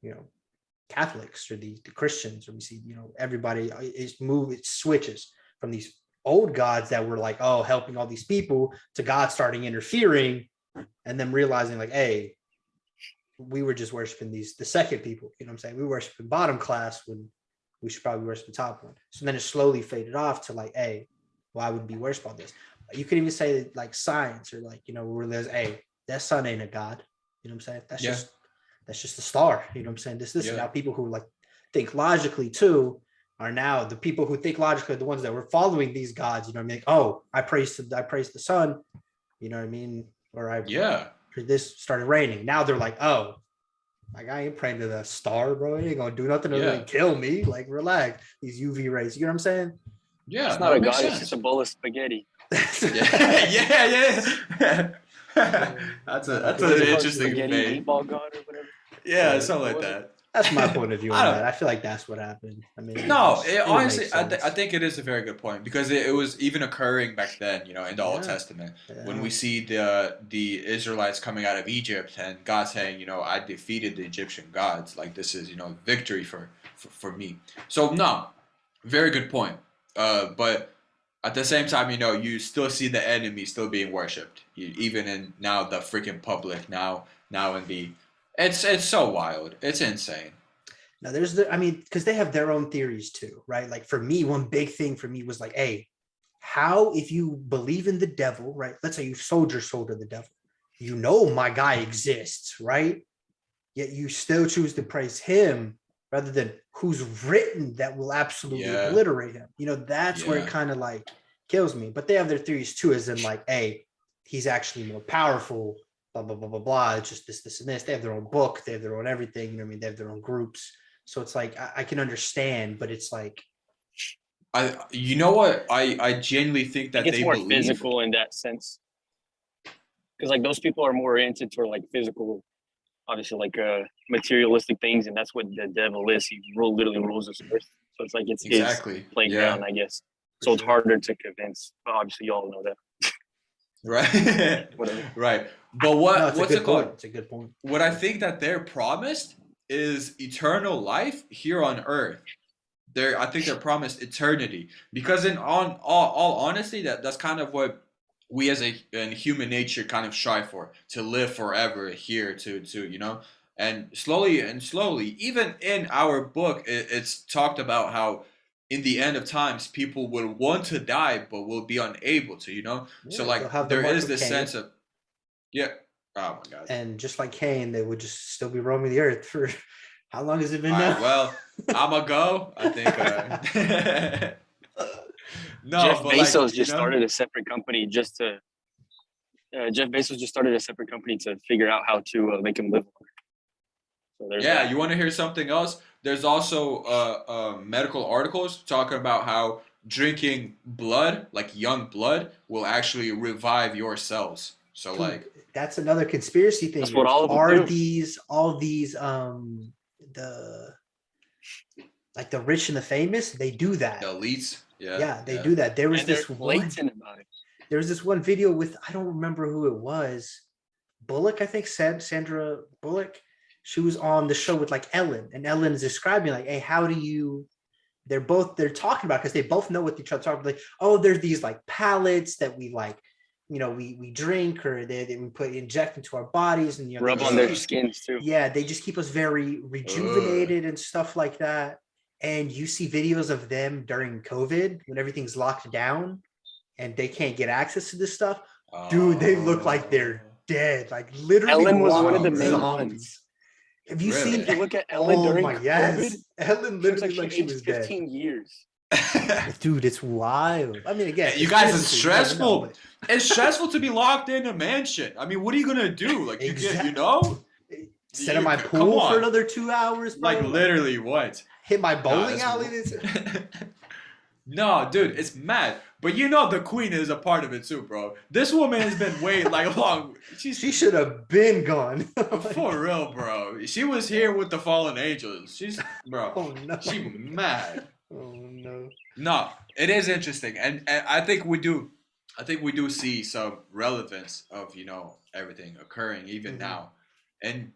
S3: Catholics or the Christians, or we see, everybody it switches from these old gods that were like, oh, helping all these people to God starting interfering and then realizing like, hey, we were just worshiping the second people, you know what I'm saying? We worshiping bottom class when we should probably worship the top one. So then it slowly faded off to like, hey, why would we worship all this? You could even say that like science or like, where there's, hey, that sun ain't a god. You know what I'm saying? That's just a star. You know what I'm saying? This. Now people who like think logically too are now the people who think logically are the ones that were following these gods. You know what I mean? Like, oh, I praise the sun. You know what I mean? Or this started raining. Now they're like, oh, like I ain't praying to the star, bro. It ain't gonna do nothing other than kill me. Like, relax. These UV rays. You know what I'm saying?
S2: Yeah, it's not a god. It's just a bowl of spaghetti.
S1: yeah. That's an interesting thing.
S2: Meatball god or whatever.
S1: Yeah, something like that.
S3: That's my point of view on that. I feel like that's what happened. I mean,
S1: honestly, I think it is a very good point because it was even occurring back then, in the Old Testament when we see the Israelites coming out of Egypt and God saying, I defeated the Egyptian gods. Like this is, victory for me. So no, very good point. But at the same time, you still see the enemy still being worshipped, even in now the freaking public now in the. It's so wild. It's insane.
S3: Now because they have their own theories too, right? Like for me, one big thing for me was like, hey, how if you believe in the devil, right? Let's say you sold your soul to the devil, my guy exists, right? Yet you still choose to praise him rather than who's written that will absolutely obliterate him. That's where it kind of like kills me. But they have their theories too, as in like, hey, he's actually more powerful, blah, blah, blah, blah, blah. It's just this, and this. They have their own book. They have their own everything. They have their own groups. So it's like, I can understand, but it's like.
S1: You know what? I genuinely think that
S2: it's
S1: they
S2: more
S1: believe.
S2: Physical in that sense. Because like those people are more oriented toward like physical, obviously like materialistic things, and that's what the devil is. He literally rules this earth. So it's like it's his playground, I guess. So it's harder to convince. But obviously, you all know that.
S1: Right.
S2: Whatever.
S1: Right. But what's it called?
S3: It's a good point.
S1: What I think that they're promised is eternal life here on earth. I think they're promised eternity, because in all honesty, that's kind of what we as in human nature kind of strive for, to live forever here, to and slowly, even in our book, it's talked about how in the end of times people will want to die but will be unable to. So like there is this sense of oh my god.
S3: And just like Cain, they would just still be roaming the earth for how long has it been now?
S1: Well, I'ma go. I think. No,
S2: Jeff Bezos just started a separate company just to. Jeff Bezos just started a separate company to figure out how to make him live. So
S1: that. You want to hear something else? There's also medical articles talking about how drinking blood, like young blood, will actually revive your cells. So like
S3: that's another conspiracy thing.
S2: That's what all of them do.
S3: All these the rich and the famous, they do that.
S1: The elites,
S3: they do that. There was this
S2: blatant about it.
S3: There was this one video with, I don't remember who it was, Bullock, I think, Sandra Bullock. She was on the show with like Ellen, and Ellen is describing like, hey, how do you? They're talking about, because they both know what each other talking about. Like, oh, there's these like pallets that we like. We drink, or we inject into our bodies, and
S2: rub on their skins too.
S3: Yeah, they just keep us very rejuvenated and stuff like that. And you see videos of them during COVID when everything's locked down and they can't get access to this stuff. Dude, they look like they're dead. Like literally.
S2: Ellen was one of the main ones.
S3: Have you seen?
S2: If you look at Ellen during COVID,
S3: Ellen literally like she was
S2: 15 years.
S3: Dude, it's wild. I mean, again,
S1: you guys, it's stressful. It's stressful to be locked in a mansion. I mean, what are you gonna do? Like,
S3: sit in my pool for another 2 hours, bro?
S1: Like literally, what?
S3: Hit my bowling alley.
S1: No, dude, it's mad. But the queen is a part of it too, bro. This woman has been way long. She
S3: should have been gone.
S1: For real, bro. She was here with the fallen angels. Bro.
S3: Oh no.
S1: She mad.
S3: Oh no.
S1: No, it is interesting, and I think we do. I think we do see some relevance of everything occurring even now, and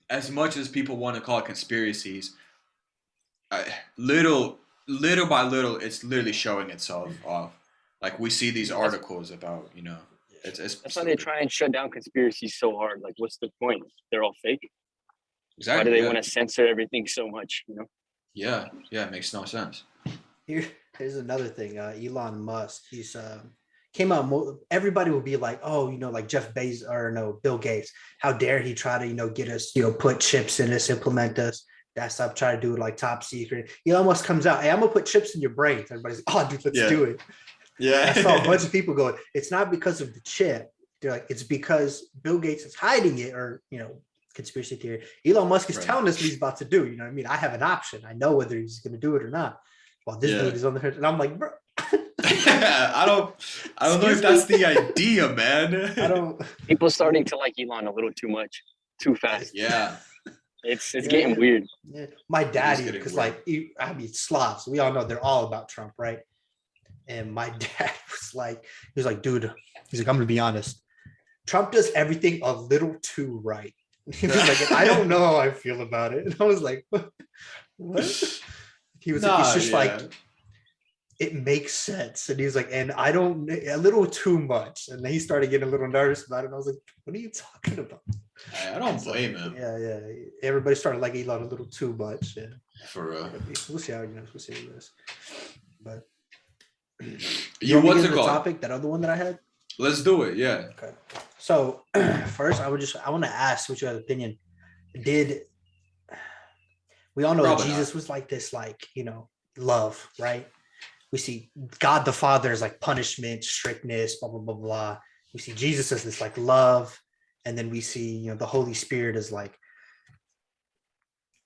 S1: as much as people want to call it conspiracies, little by little, it's literally showing itself off. Like we see these articles about
S2: that's why they try and shut down conspiracies so hard. Like, what's the point? They're all fake.
S1: Exactly.
S2: Why do they want to censor everything so much?
S1: Yeah, it makes no sense.
S3: Here's another thing. Elon Musk, he's came out. Everybody will be like, oh, like Jeff Bezos or no, Bill Gates. How dare he try to get us, put chips in us, implement us. That's up, try to do it like top secret. Elon Musk comes out, hey, I'm gonna put chips in your brain. Everybody's like, oh, dude, let's do it.
S1: Yeah,
S3: I saw a bunch of people going, it's not because of the chip. They're like, it's because Bill Gates is hiding it, or conspiracy theory. Elon Musk is telling us what he's about to do. You know what I mean? I have an option. I know whether he's going to do it or not. While this dude is on the hood, and I'm like, bro.
S1: I don't know if that's the idea, man.
S2: People starting to like Elon a little too much, too fast.
S1: Yeah.
S2: It's getting weird.
S3: Yeah. My daddy, because Slavs, we all know they're all about Trump, right? And my dad was like, dude, he's like, I'm gonna be honest. Trump does everything a little too right. He was like, I don't know how I feel about it. And I was like, what? He was it's just like, it makes sense. And he's like, and I don't, a little too much. And then he started getting a little nervous about it. And I was like, what are you talking about?
S1: I don't blame him.
S3: Yeah. Everybody started like Elon a little too much. Yeah.
S1: For real.
S3: We'll see how it goes. We'll see how it goes. But
S1: you want to
S3: the topic, that other one that I had?
S1: Let's do it. Yeah.
S3: Okay. So first, I want to ask what you have opinion. We all know that Jesus was like this, like, love, right? We see God the Father as like punishment, strictness, blah, blah, blah, blah. We see Jesus as this like love. And then we see, the Holy Spirit as like,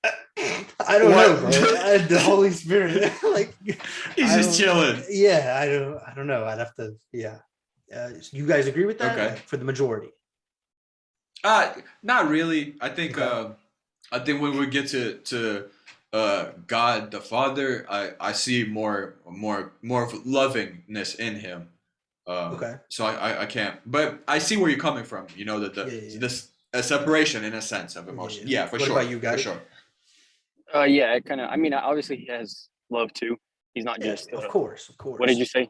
S3: I don't know, bro. The Holy Spirit, like
S1: he's just chilling.
S3: Yeah, I don't know. I'd have to, yeah. You guys agree with that?
S1: Okay.
S3: Like, for the majority?
S1: Not really. I think when we get to God the Father, I see more of lovingness in him.
S3: Okay.
S1: So I can't, but I see where you're coming from. This a separation in a sense of emotion. Yeah, for sure.
S3: What about you guys?
S1: For sure.
S2: Yeah, it kind of. I mean, obviously he has love too. He's not just.
S3: Of course.
S2: What did you say?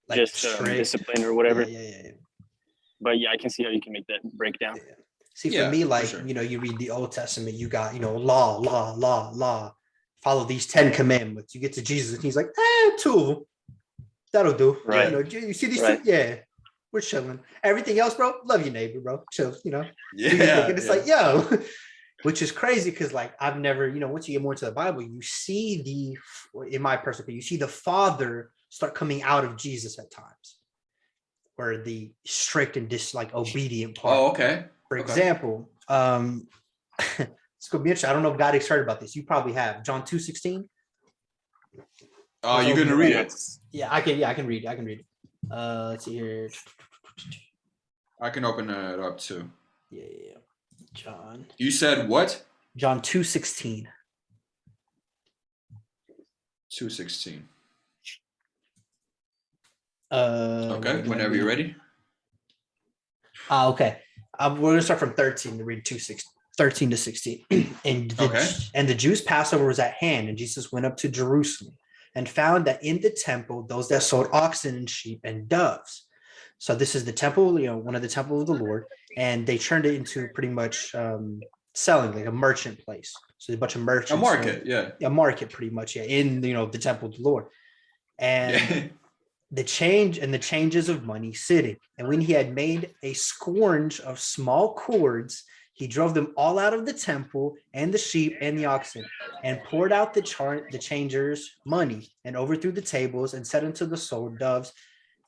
S3: Like
S2: just discipline or whatever.
S3: Yeah.
S2: But yeah, I can see how you can make that breakdown.
S3: Yeah. See, for me, like, sure. You read the Old Testament, you got, law, follow these 10 commandments. You get to Jesus and he's like, 2 of them. That'll do.
S2: Right.
S3: You see these 2? Yeah. We're chilling. Everything else, bro, love your neighbor, bro. Chill,
S1: Yeah.
S3: And it's like, yo, which is crazy because, like, I've never, once you get more into the Bible, you see in my personal opinion, you see the Father start coming out of Jesus at times, where the strict and obedient part.
S1: Oh, okay.
S3: For example, it's gonna be interesting. I don't know if Garik's heard about this. You probably have. John 2:16.
S1: You're gonna read it?
S3: Yeah, I can. Yeah, I can read it. Let's see here.
S1: I can open it up too.
S3: Yeah. John.
S1: You said what?
S3: John 2:16.
S1: 2:16.
S3: Okay.
S1: Whenever you're ready.
S3: Okay. We're gonna start from 13 to read 13 to 16. And the Jews' Passover was at hand, and Jesus went up to Jerusalem and found that in the temple those that sold oxen and sheep and doves. So this is the temple, one of the temple of the Lord, and they turned it into pretty much selling, like a merchant place. So a bunch of merchants.
S1: A market, yeah.
S3: A market, pretty much, yeah, in the temple of the Lord. And the changes of money sitting. And when he had made a scourge of small cords, he drove them all out of the temple, and the sheep and the oxen, and poured out the changers' money, and overthrew the tables, and said unto the sold doves,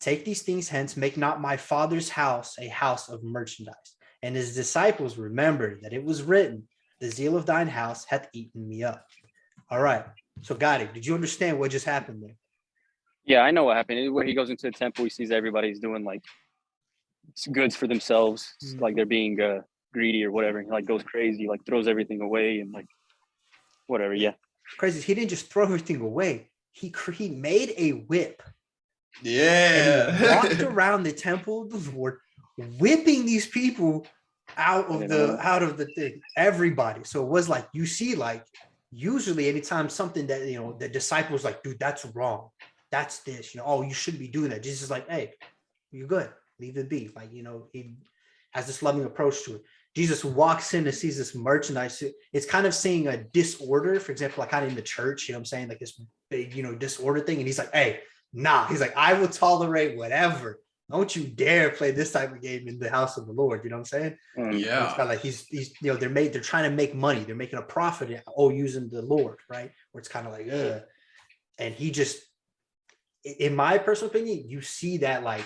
S3: take these things hence, make not my Father's house a house of merchandise. And his disciples remembered that it was written, the zeal of thine house hath eaten me up. All right. So Garik, did you understand what just happened there?
S2: Yeah, I know what happened. Where he goes into the temple, he sees everybody's doing like goods for themselves, like they're being greedy or whatever. And he like goes crazy, like throws everything away and like whatever. Yeah,
S3: crazy. He didn't just throw everything away. He made a whip.
S1: Yeah,
S3: and he walked around the temple of the Lord, whipping these people out of the thing. Everybody. So it was like, you see, like usually anytime something that the disciples like, dude, that's wrong. That's this, oh, you shouldn't be doing that. Jesus is like, hey, you're good. Leave it be. Like, he has this loving approach to it. Jesus walks in and sees this merchandise. It's kind of seeing a disorder, for example, like kind of in the church, I'm saying, like this big, disorder thing. And he's like, hey, nah. He's like, I will tolerate whatever. Don't you dare play this type of game in the house of the Lord. You know what I'm saying?
S1: Yeah.
S3: It's kind of like he's they're trying to make money. They're making a profit using the Lord, right? Where it's kind of like, and he just, in my personal opinion, you see that like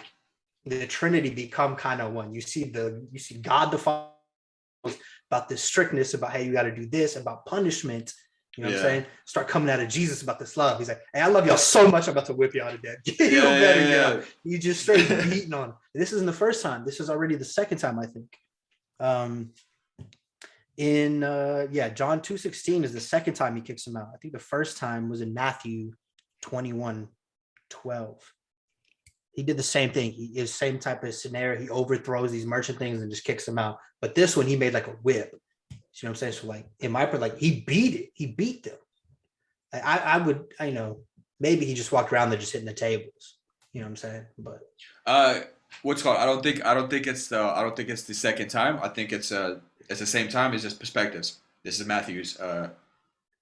S3: the Trinity become kind of one. You see God the Father about this strictness, about hey, you got to do this, about punishment. You know what I'm saying? Start coming out of Jesus about this love. He's like, hey, I love y'all so much, I'm about to whip y'all to death. You just straight beating on. This isn't the first time. This is already the second time, I think. John 2:16 is the second time he kicks him out. I think the first time was in Matthew 21:12. He did the same thing. He is same type of scenario. He overthrows these merchant things and just kicks them out. But this one, he made like a whip. You know what I'm saying? So like in my part, like he beat it. He beat them. Maybe he just walked around there just hitting the tables. You know what I'm saying? But
S1: what's called? I don't think it's the second time. I think it's the same time. It's just perspectives. This is Matthew's.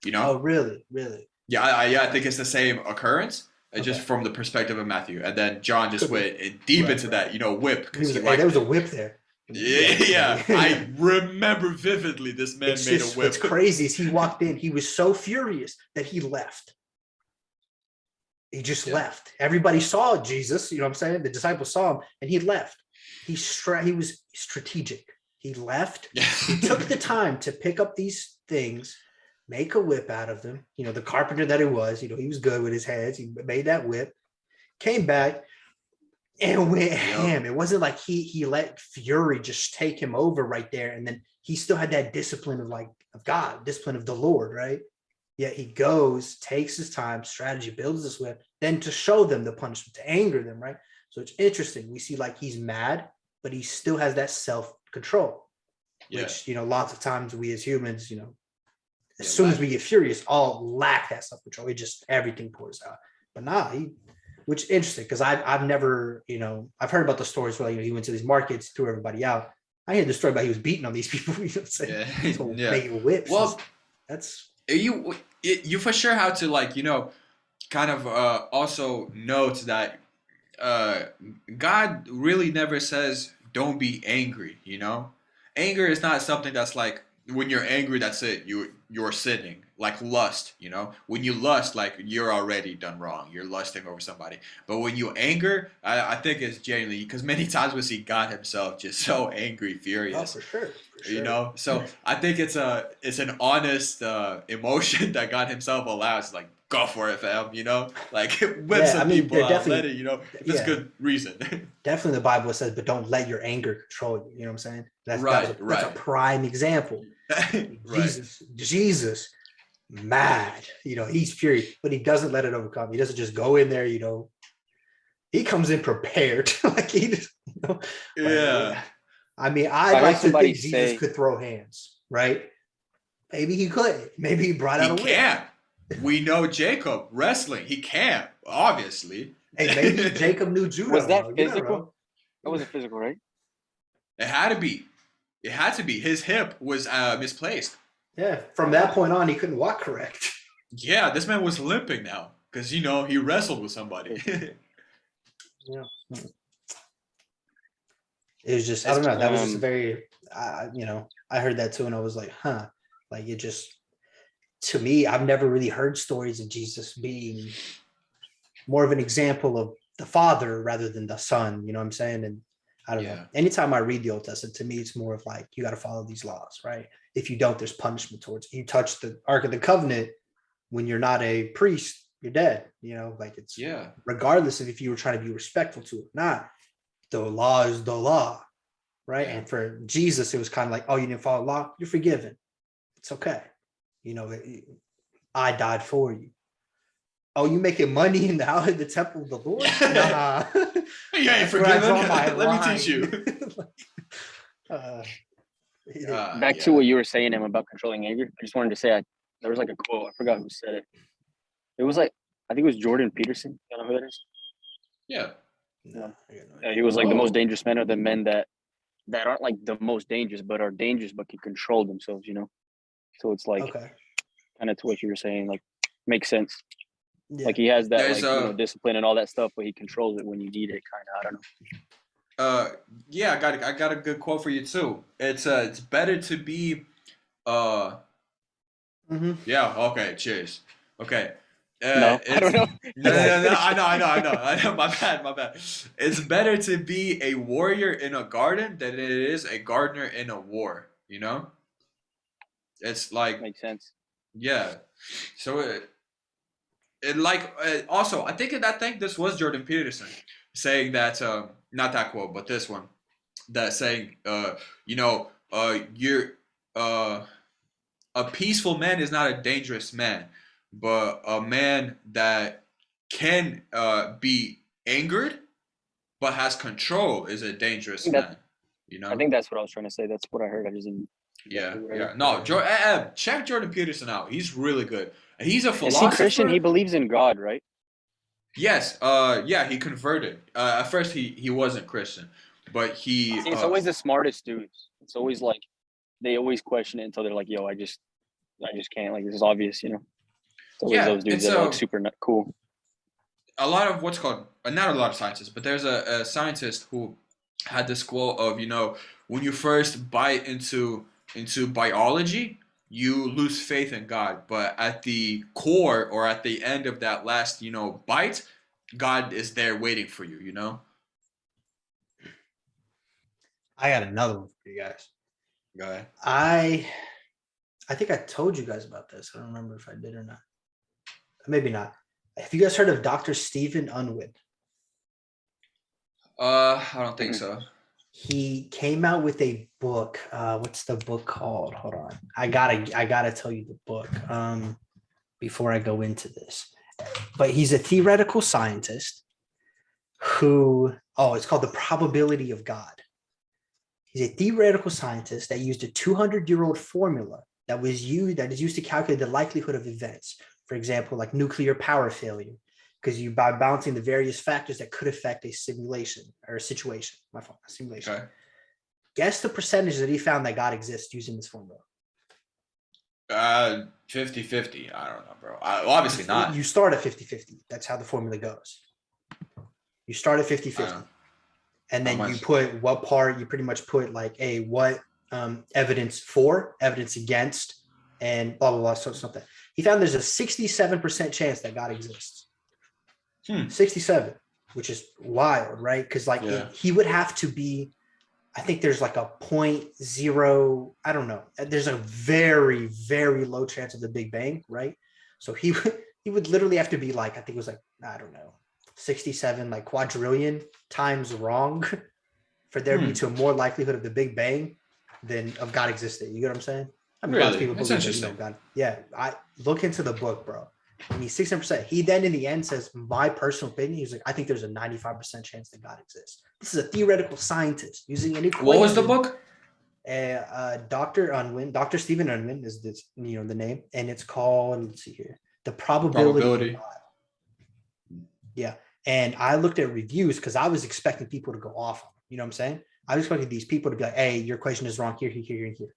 S1: You know?
S3: Oh, really? Really?
S1: Yeah, I think it's the same occurrence, just from the perspective of Matthew, and then John just went deep into that, whip, because
S3: there was a whip there.
S1: Yeah, I remember vividly this man made a whip.
S3: What's crazy is he walked in, he was so furious that he left. He just left. Everybody saw Jesus, you know what I'm saying? The disciples saw him, and he left. He was strategic. He left. He took the time to pick up these things, make a whip out of them. The carpenter that he was, he was good with his hands. He made that whip, came back, and went ham. It wasn't like he let fury just take him over right there. And then he still had that discipline of God, discipline of the Lord, right? Yet he goes, takes his time, strategy, builds this whip, then to show them the punishment, to anger them, right? So it's interesting. We see he's mad, but he still has that self-control, which, lots of times we as humans, as soon as we get furious, all lack that self-control. It just, everything pours out. But which is interesting, because I've never, I've heard about the stories where he went to these markets, threw everybody out. I heard the story about he was beating on these people, making whips.
S1: Well,
S3: that's
S1: you for sure have to kind of also note that God really never says don't be angry. Anger is not something that's when you're angry, that's it. You're sinning, like lust. When you lust, you're already done wrong. You're lusting over somebody. But when you anger, I think it's genuinely, because many times we see God Himself just so angry, furious.
S3: Oh, for sure.
S1: So I think it's an honest emotion that God Himself allows. Go for it, fam. Whip some people out, let it. If it's good reason.
S3: Definitely, the Bible says, but don't let your anger control you. You know what I'm saying? That's a prime example. Jesus, mad. He's furious, but he doesn't let it overcome. He doesn't just go in there. He comes in prepared.
S1: Yeah.
S3: I mean, I'd like to think Jesus could throw hands, right? Maybe he could. Maybe he brought out a whip. He
S1: can't. We know Jacob wrestling. He can't, obviously.
S3: Hey, maybe Jacob knew judo.
S2: Was that physical? That wasn't physical, right?
S1: It had to be. His hip was misplaced.
S3: Yeah, from that point on, he couldn't walk correct.
S1: Yeah, this man was limping now because he wrestled with somebody.
S3: Yeah. It was just, I don't know. That was just very, I heard that too, and I was like, huh. It just, to me, I've never really heard stories of Jesus being more of an example of the Father rather than the Son. You know what I'm saying? And I don't know. Anytime I read the Old Testament, to me, it's more of you got to follow these laws, right? If you don't, there's punishment towards you. You touch the Ark of the Covenant when you're not a priest, you're dead. It's regardless of if you were trying to be respectful to it or not. The law is the law, right? And for Jesus, it was kind of oh, you didn't follow the law, you're forgiven. It's okay. I died for you. Oh, you making money in the temple of the Lord? Nah.
S1: You ain't forgiven. Let me teach you.
S2: Back to what you were saying, Em, about controlling anger. I just wanted to say there was a quote. I forgot who said it. It was I think it was Jordan Peterson. You know who that is?
S1: Yeah.
S3: No,
S2: he was the most dangerous men are the men that aren't the most dangerous, but are dangerous but can control themselves. So it's kind of to what you were saying. Makes sense. Yeah. He has that discipline and all that stuff, but he controls it when you need it. Kind of. I don't know.
S1: Yeah, I got a good quote for you too. It's better to be Yeah, okay, cheers. Okay.
S2: No, I don't know.
S1: No, I know. My bad. It's better to be a warrior in a garden than it is a gardener in a war, It's
S2: makes sense.
S1: Yeah. So also I think this was Jordan Peterson saying that not that quote, but this one, that saying you're a peaceful man is not a dangerous man, but a man that can be angered but has control is a dangerous man.
S2: I think that's what I was trying to say. That's what I heard. I just didn't.
S1: Yeah. No, check Jordan Peterson out. He's really good. He's a philosopher.
S2: Is he Christian? He believes in God, right?
S1: Yes. Yeah. He converted. At first, he wasn't Christian, but he.
S2: See, it's always the smartest dudes. It's always like they always question it until they're like, "Yo, I just can't. Like this is obvious, you know." It's always
S1: Yeah.
S2: those dudes
S1: It's
S2: that are like super cool.
S1: a lot of what's called not a lot of scientists, but there's a scientist who had this quote of when you first bite into biology, you lose faith in God, but at the core or at the end of that last bite, God is there waiting for you.
S3: I got another one for you guys.
S1: Go ahead.
S3: I think I told you guys about this. I don't remember if I did or not. Maybe not. Have you guys heard of Dr. Stephen Unwin?
S1: I don't think so.
S3: He came out with a book. What's the book called? Hold on. I gotta tell you the book before I go into this. But he's a theoretical scientist who, it's called The Probability of God. He's a theoretical scientist that used a 200-year-old formula that is used to calculate the likelihood of events. For example, like nuclear power failure, because by balancing the various factors that could affect a simulation or a situation. My fault, a simulation. Okay. Guess the percentage that he found that God exists using this formula.
S1: 50-50. I don't know, bro. Obviously not.
S3: You start at 50-50. That's how the formula goes. You start at 50-50. And then you put what part, you pretty much put like what evidence for, evidence against, and blah, blah, blah, something. He found there's a 67% chance that God exists. 67, which is wild, right? Because he would have to be, I think there's like a 0.0, I don't know. There's a very, very low chance of the Big Bang, right? So he would literally have to be like, I think it was like, I don't know, 67 like quadrillion times wrong for there to be to a more likelihood of the Big Bang than of God existed. You get what I'm saying? I mean, lots of people believe that, God. Yeah, I look into the book, bro. I mean, 67%. He then in the end says, my personal opinion, he's like, I think there's a 95% chance that God exists. This is a theoretical scientist using an equation.
S1: What was the book?
S3: Dr. Stephen Unwin is this, the name, and it's called, let's see here, The Probability. Yeah. And I looked at reviews because I was expecting people to go off on it. You know what I'm saying? I was expecting these people to be like, hey, your equation is wrong here, here, and here.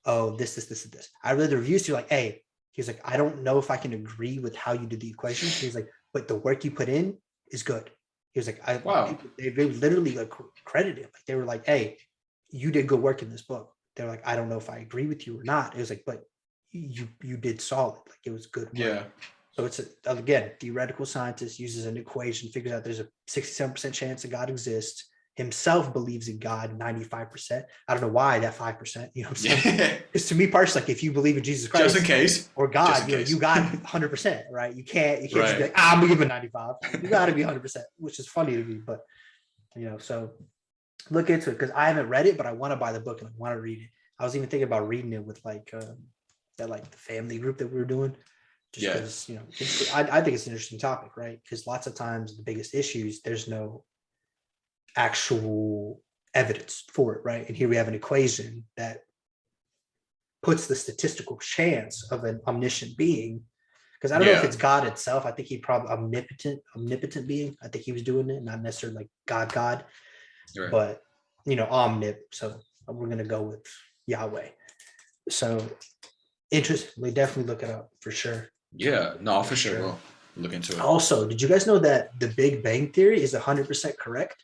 S3: Oh, this, and this. I read the reviews to like, hey, he's like, I don't know if I can agree with how you did the equation. He's like, but the work you put in is good. He was like, they literally like credited him. Like they were like, hey, you did good work in this book. They're like, I don't know if I agree with you or not. It was like, but you did solid. Like it was good work. Yeah. So it's again, theoretical scientist uses an equation, figures out there's a 67% chance that God exists. Himself believes in God 95%. I don't know why that 5%. You know what I'm saying? Because to me, personally, like if you believe in Jesus Christ,
S1: just in case,
S3: or God, you got 100%, right? You can't just be like, I'm gonna give it 95. You got to be 100%, which is funny to me, but so look into it because I haven't read it, but I want to buy the book and I want to read it. I was even thinking about reading it with like the family group that we were doing. Just because I think it's an interesting topic, right? Because lots of times the biggest issues, there's no actual evidence for it, right? And here we have an equation that puts the statistical chance of an omniscient being, because I don't know if it's God itself. I think he probably omnipotent being. I think he was doing it, not necessarily like God, right. But omnip. So we're gonna go with Yahweh. So interesting. We definitely look it up for sure.
S1: Yeah, no, for sure. We'll look into it.
S3: Also, did you guys know that the Big Bang Theory is 100% correct?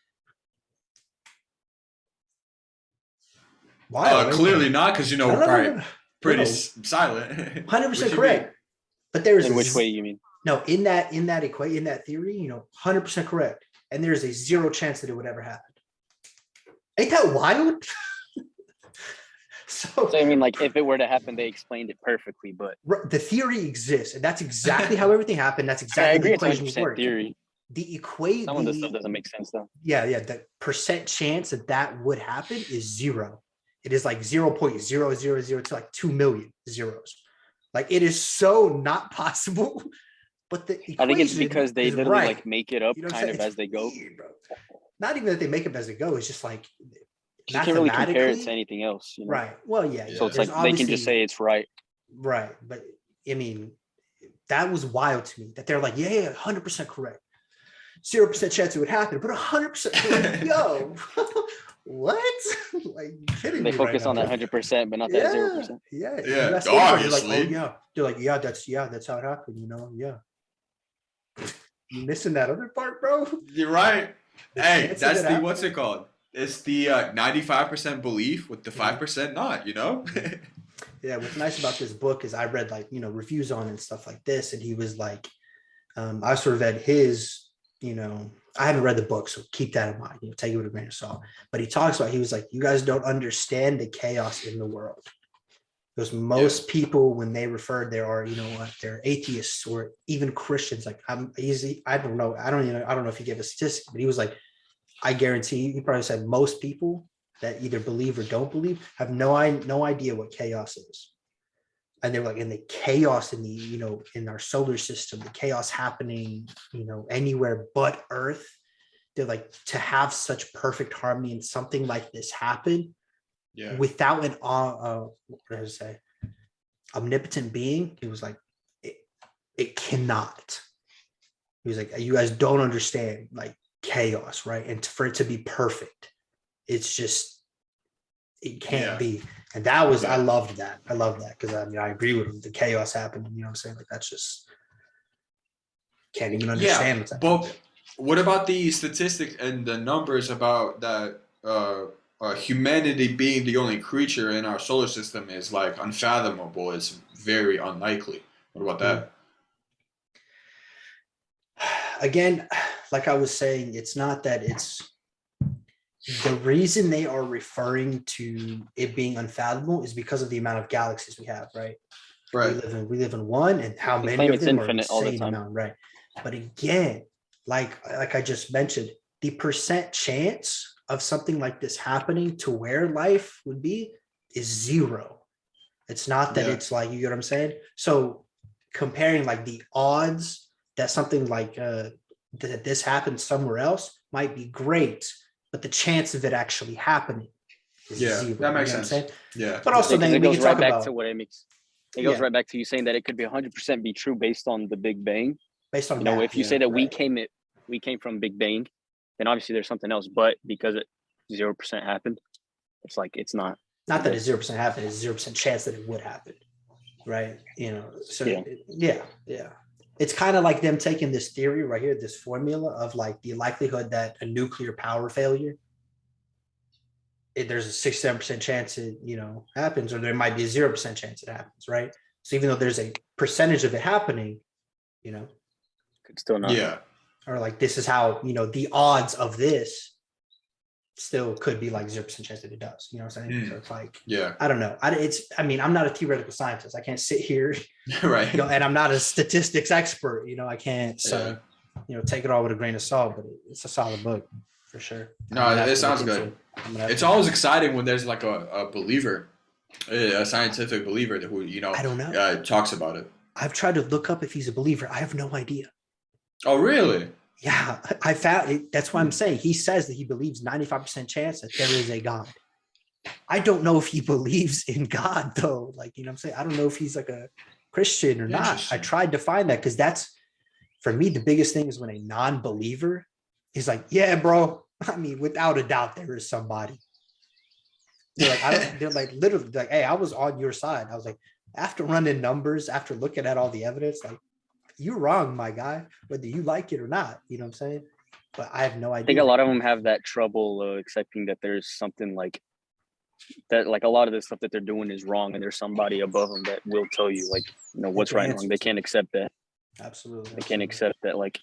S1: Why? Clearly not, because probably pretty silent.
S3: 100% correct. But there's
S2: in which way you mean?
S3: No, in that equation, in that theory, 100% correct, and there's a 0 chance that it would ever happen. Ain't that wild?
S2: So I mean, like if it were to happen, they explained it perfectly, but
S3: the theory exists, and that's exactly how everything happened. That's exactly the equation works.
S2: Theory.
S3: The equation.
S2: Some of this stuff doesn't make sense though.
S3: Yeah. The percent chance that would happen is 0. It is like 0.000 to like 2 million zeros. Like it is so not possible. But the equation,
S2: I think it's because they literally like make it up kind of as they go.
S3: Weird, bro. Not even that they make it as they go. It's just like
S2: you can't really compare it to anything else.
S3: Right. Well, yeah.
S2: So it's like they can just say it's right.
S3: Right. But I mean, that was wild to me that they're like, 100% correct. 0% chance it would happen, but 100%. Like, yo, what? Like, you kidding
S2: They
S3: me
S2: focus
S3: right
S2: on
S3: now.
S2: that 100%, but not that 0%.
S3: Yeah.
S1: Obviously.
S3: They're like, that's how it happened. You know, yeah. You missing that other part, bro?
S1: You're right. Hey, that's the what's it called? It's the 95% belief with the 5% not. You know.
S3: Yeah. What's nice about this book is I read like reviews on it and stuff like this, and he was like, I sort of read his, I haven't read the book, so keep that in mind. Take it with a grain of salt. But he talks about, he was like, you guys don't understand the chaos in the world. Because most people, when they refer, there are, they're atheists or even Christians. Like I don't know. I don't know if he gave a statistic, but he was like, I guarantee he probably said most people that either believe or don't believe have no idea what chaos is. And they were like, in the chaos in the, in our solar system, the chaos happening, anywhere but Earth. They're like, to have such perfect harmony and something like this happen without an omnipotent being. He was like, it cannot. He was like, you guys don't understand like chaos, right? And for it to be perfect, it's just, it can't be. And that was, I loved that. Because I agree with him. The chaos happened. You know what I'm saying? Like, that's just, can't even understand what's happening.
S1: But what about the statistics and the numbers about that humanity being the only creature in our solar system is like unfathomable? It's very unlikely. What about that?
S3: Again, like I was saying, it's not that it's the reason they are referring to it being unfathomable is because of the amount of galaxies we have, right?
S1: Right.
S3: We live in one, and how many of them are insane amount, right? But again, like I just mentioned, the percent chance of something like this happening to where life would be is 0. It's not that it's like, you get what I'm saying? So comparing like the odds that something like that this happens somewhere else might be great, but the chance of it actually happening is 0.
S1: That makes sense.
S3: Yeah. But also then
S2: it goes right back
S3: about,
S2: to what Emik. It goes right back to you saying that it could be 100% be true based on the Big Bang.
S3: Based on
S2: if you say that we came from Big Bang, then obviously there's something else. But because it 0% happened, it's like it's not.
S3: Not that it's 0% happened, it's 0% chance that it would happen, right? So yeah. It's kind of like them taking this theory right here, this formula of like the likelihood that a nuclear power failure, there's a 6-7% chance it happens, or there might be a 0% chance it happens, right? So even though there's a percentage of it happening,
S2: could still not.
S3: Or like, this is how the odds of this still could be like 0% chance that it does. You know what I'm saying? So it's like, I don't know. I'm not a theoretical scientist. I can't sit here,
S1: right?
S3: And I'm not a statistics expert. I can't. So take it all with a grain of salt. But it's a solid book for sure.
S1: No, it sounds good. It's always exciting when there's like a believer, a scientific believer who
S3: I don't know
S1: talks about it.
S3: I've tried to look up if he's a believer. I have no idea.
S1: Oh, really?
S3: Yeah, I found it. That's why I'm saying he says that he believes 95% chance that there is a God. I don't know if he believes in God though. Like, I'm saying, I don't know if he's like a Christian or not. I tried to find that because that's, for me, the biggest thing is when a non-believer is like, yeah, bro. Without a doubt, there is somebody. They're like literally like, hey, I was on your side. I was like, after running numbers, after looking at all the evidence, like, you're wrong, my guy, whether you like it or not. You know what I'm saying? But I have no idea.
S2: I think a lot of them have that trouble accepting that there's something like that, like a lot of the stuff that they're doing is wrong, and there's somebody above them that will tell you, like, what's right and wrong. They can't accept that.
S3: Absolutely.
S2: They can't accept that, like,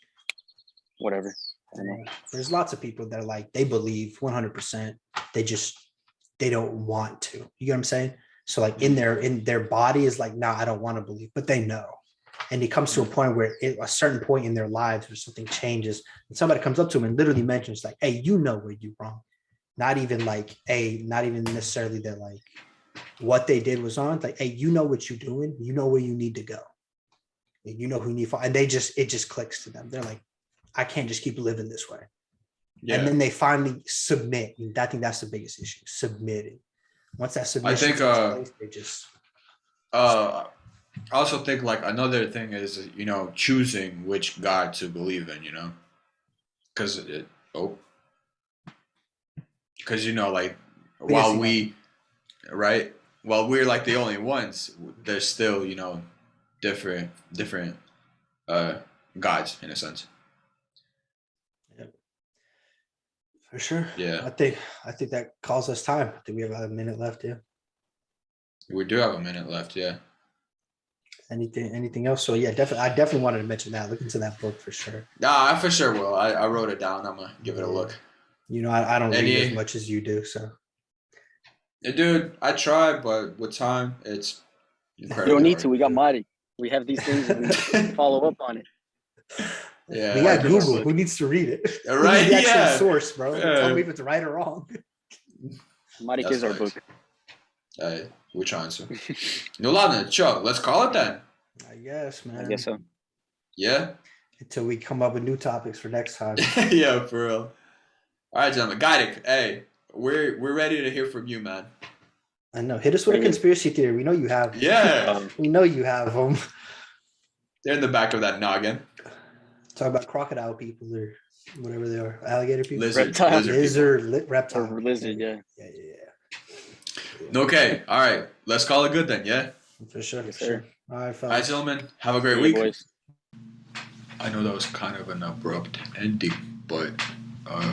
S2: whatever. I don't know.
S3: There's lots of people that are like, they believe 100%. They don't want to. You get what I'm saying? So like in their body is like, nah, I don't want to believe, but they know. And it comes to a point where a certain point in their lives where something changes and somebody comes up to them and literally mentions like, hey, where you're wrong. Not even necessarily that like what they did was on, like, hey, what you're doing, where you need to go. And who you need for, and it just clicks to them. They're like, I can't just keep living this way. Yeah. And then they finally submit. And I think that's the biggest issue, submitting. Once that submission takes place, they just
S1: I also think like another thing is, choosing which God to believe in, because you know, like while we're like the only ones, there's still, you know, different gods in a sense.
S3: Yep. For sure.
S1: Yeah.
S3: I think that calls us time. I think we have about a minute left. Yeah.
S1: We do have a minute left. Yeah.
S3: Anything else? So yeah, I definitely wanted to mention that. Look into that book for sure.
S1: Nah, I for sure will. I wrote it down. I'm gonna give it a look.
S3: You know, I don't read as much as you do, so.
S1: Yeah, dude, I try, but with time, it's incredible.
S2: You don't need to. We got Marty. We have these things and we follow up on it.
S3: Yeah, we got Google. Who needs to read it?
S1: Right?
S3: The actual source, bro. Tell me if it's right or wrong.
S2: Marty is our book.
S1: We're trying to. No ladno, Chuck, let's call it then.
S3: I guess, man.
S2: I guess so.
S1: Yeah.
S3: Until we come up with new topics for next time.
S1: Yeah, for real. All right, gentlemen. Garik, hey, we're ready to hear from you, man.
S3: I know. Hit us with a conspiracy theory. We know you have.
S1: Yeah.
S3: We know you have them.
S1: They're in the back of that noggin.
S3: Talk about crocodile people or whatever they are. Alligator people.
S1: Lizard.
S3: Reptile.
S2: Or lizard, yeah.
S3: Yeah.
S1: Okay. All right. Let's call it good then, yeah?
S3: For sure.
S2: Yes,
S3: for sure. All right, fellas.
S1: All right, gentlemen. Have a great week.
S2: Boys.
S1: I know that was kind of an abrupt ending, but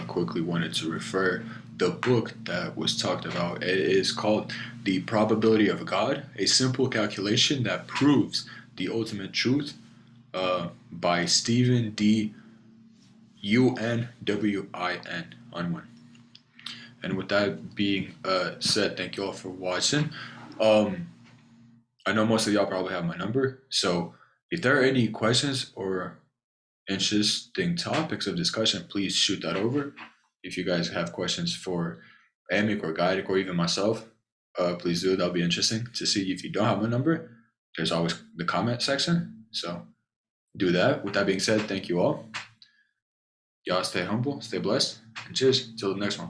S1: quickly wanted to refer the book that was talked about. It is called The Probability of God, a simple calculation that proves the ultimate truth, by Stephen D. Unwin. Unwin. And with that being said, thank you all for watching. I know most of y'all probably have my number, so if there are any questions or interesting topics of discussion, please shoot that over. If you guys have questions for Emik or Garik or even myself, please do. That'll be interesting to see. If you don't have my number, there's always the comment section, so do that. With that being said, thank you all. Y'all stay humble, stay blessed, and cheers till the next one.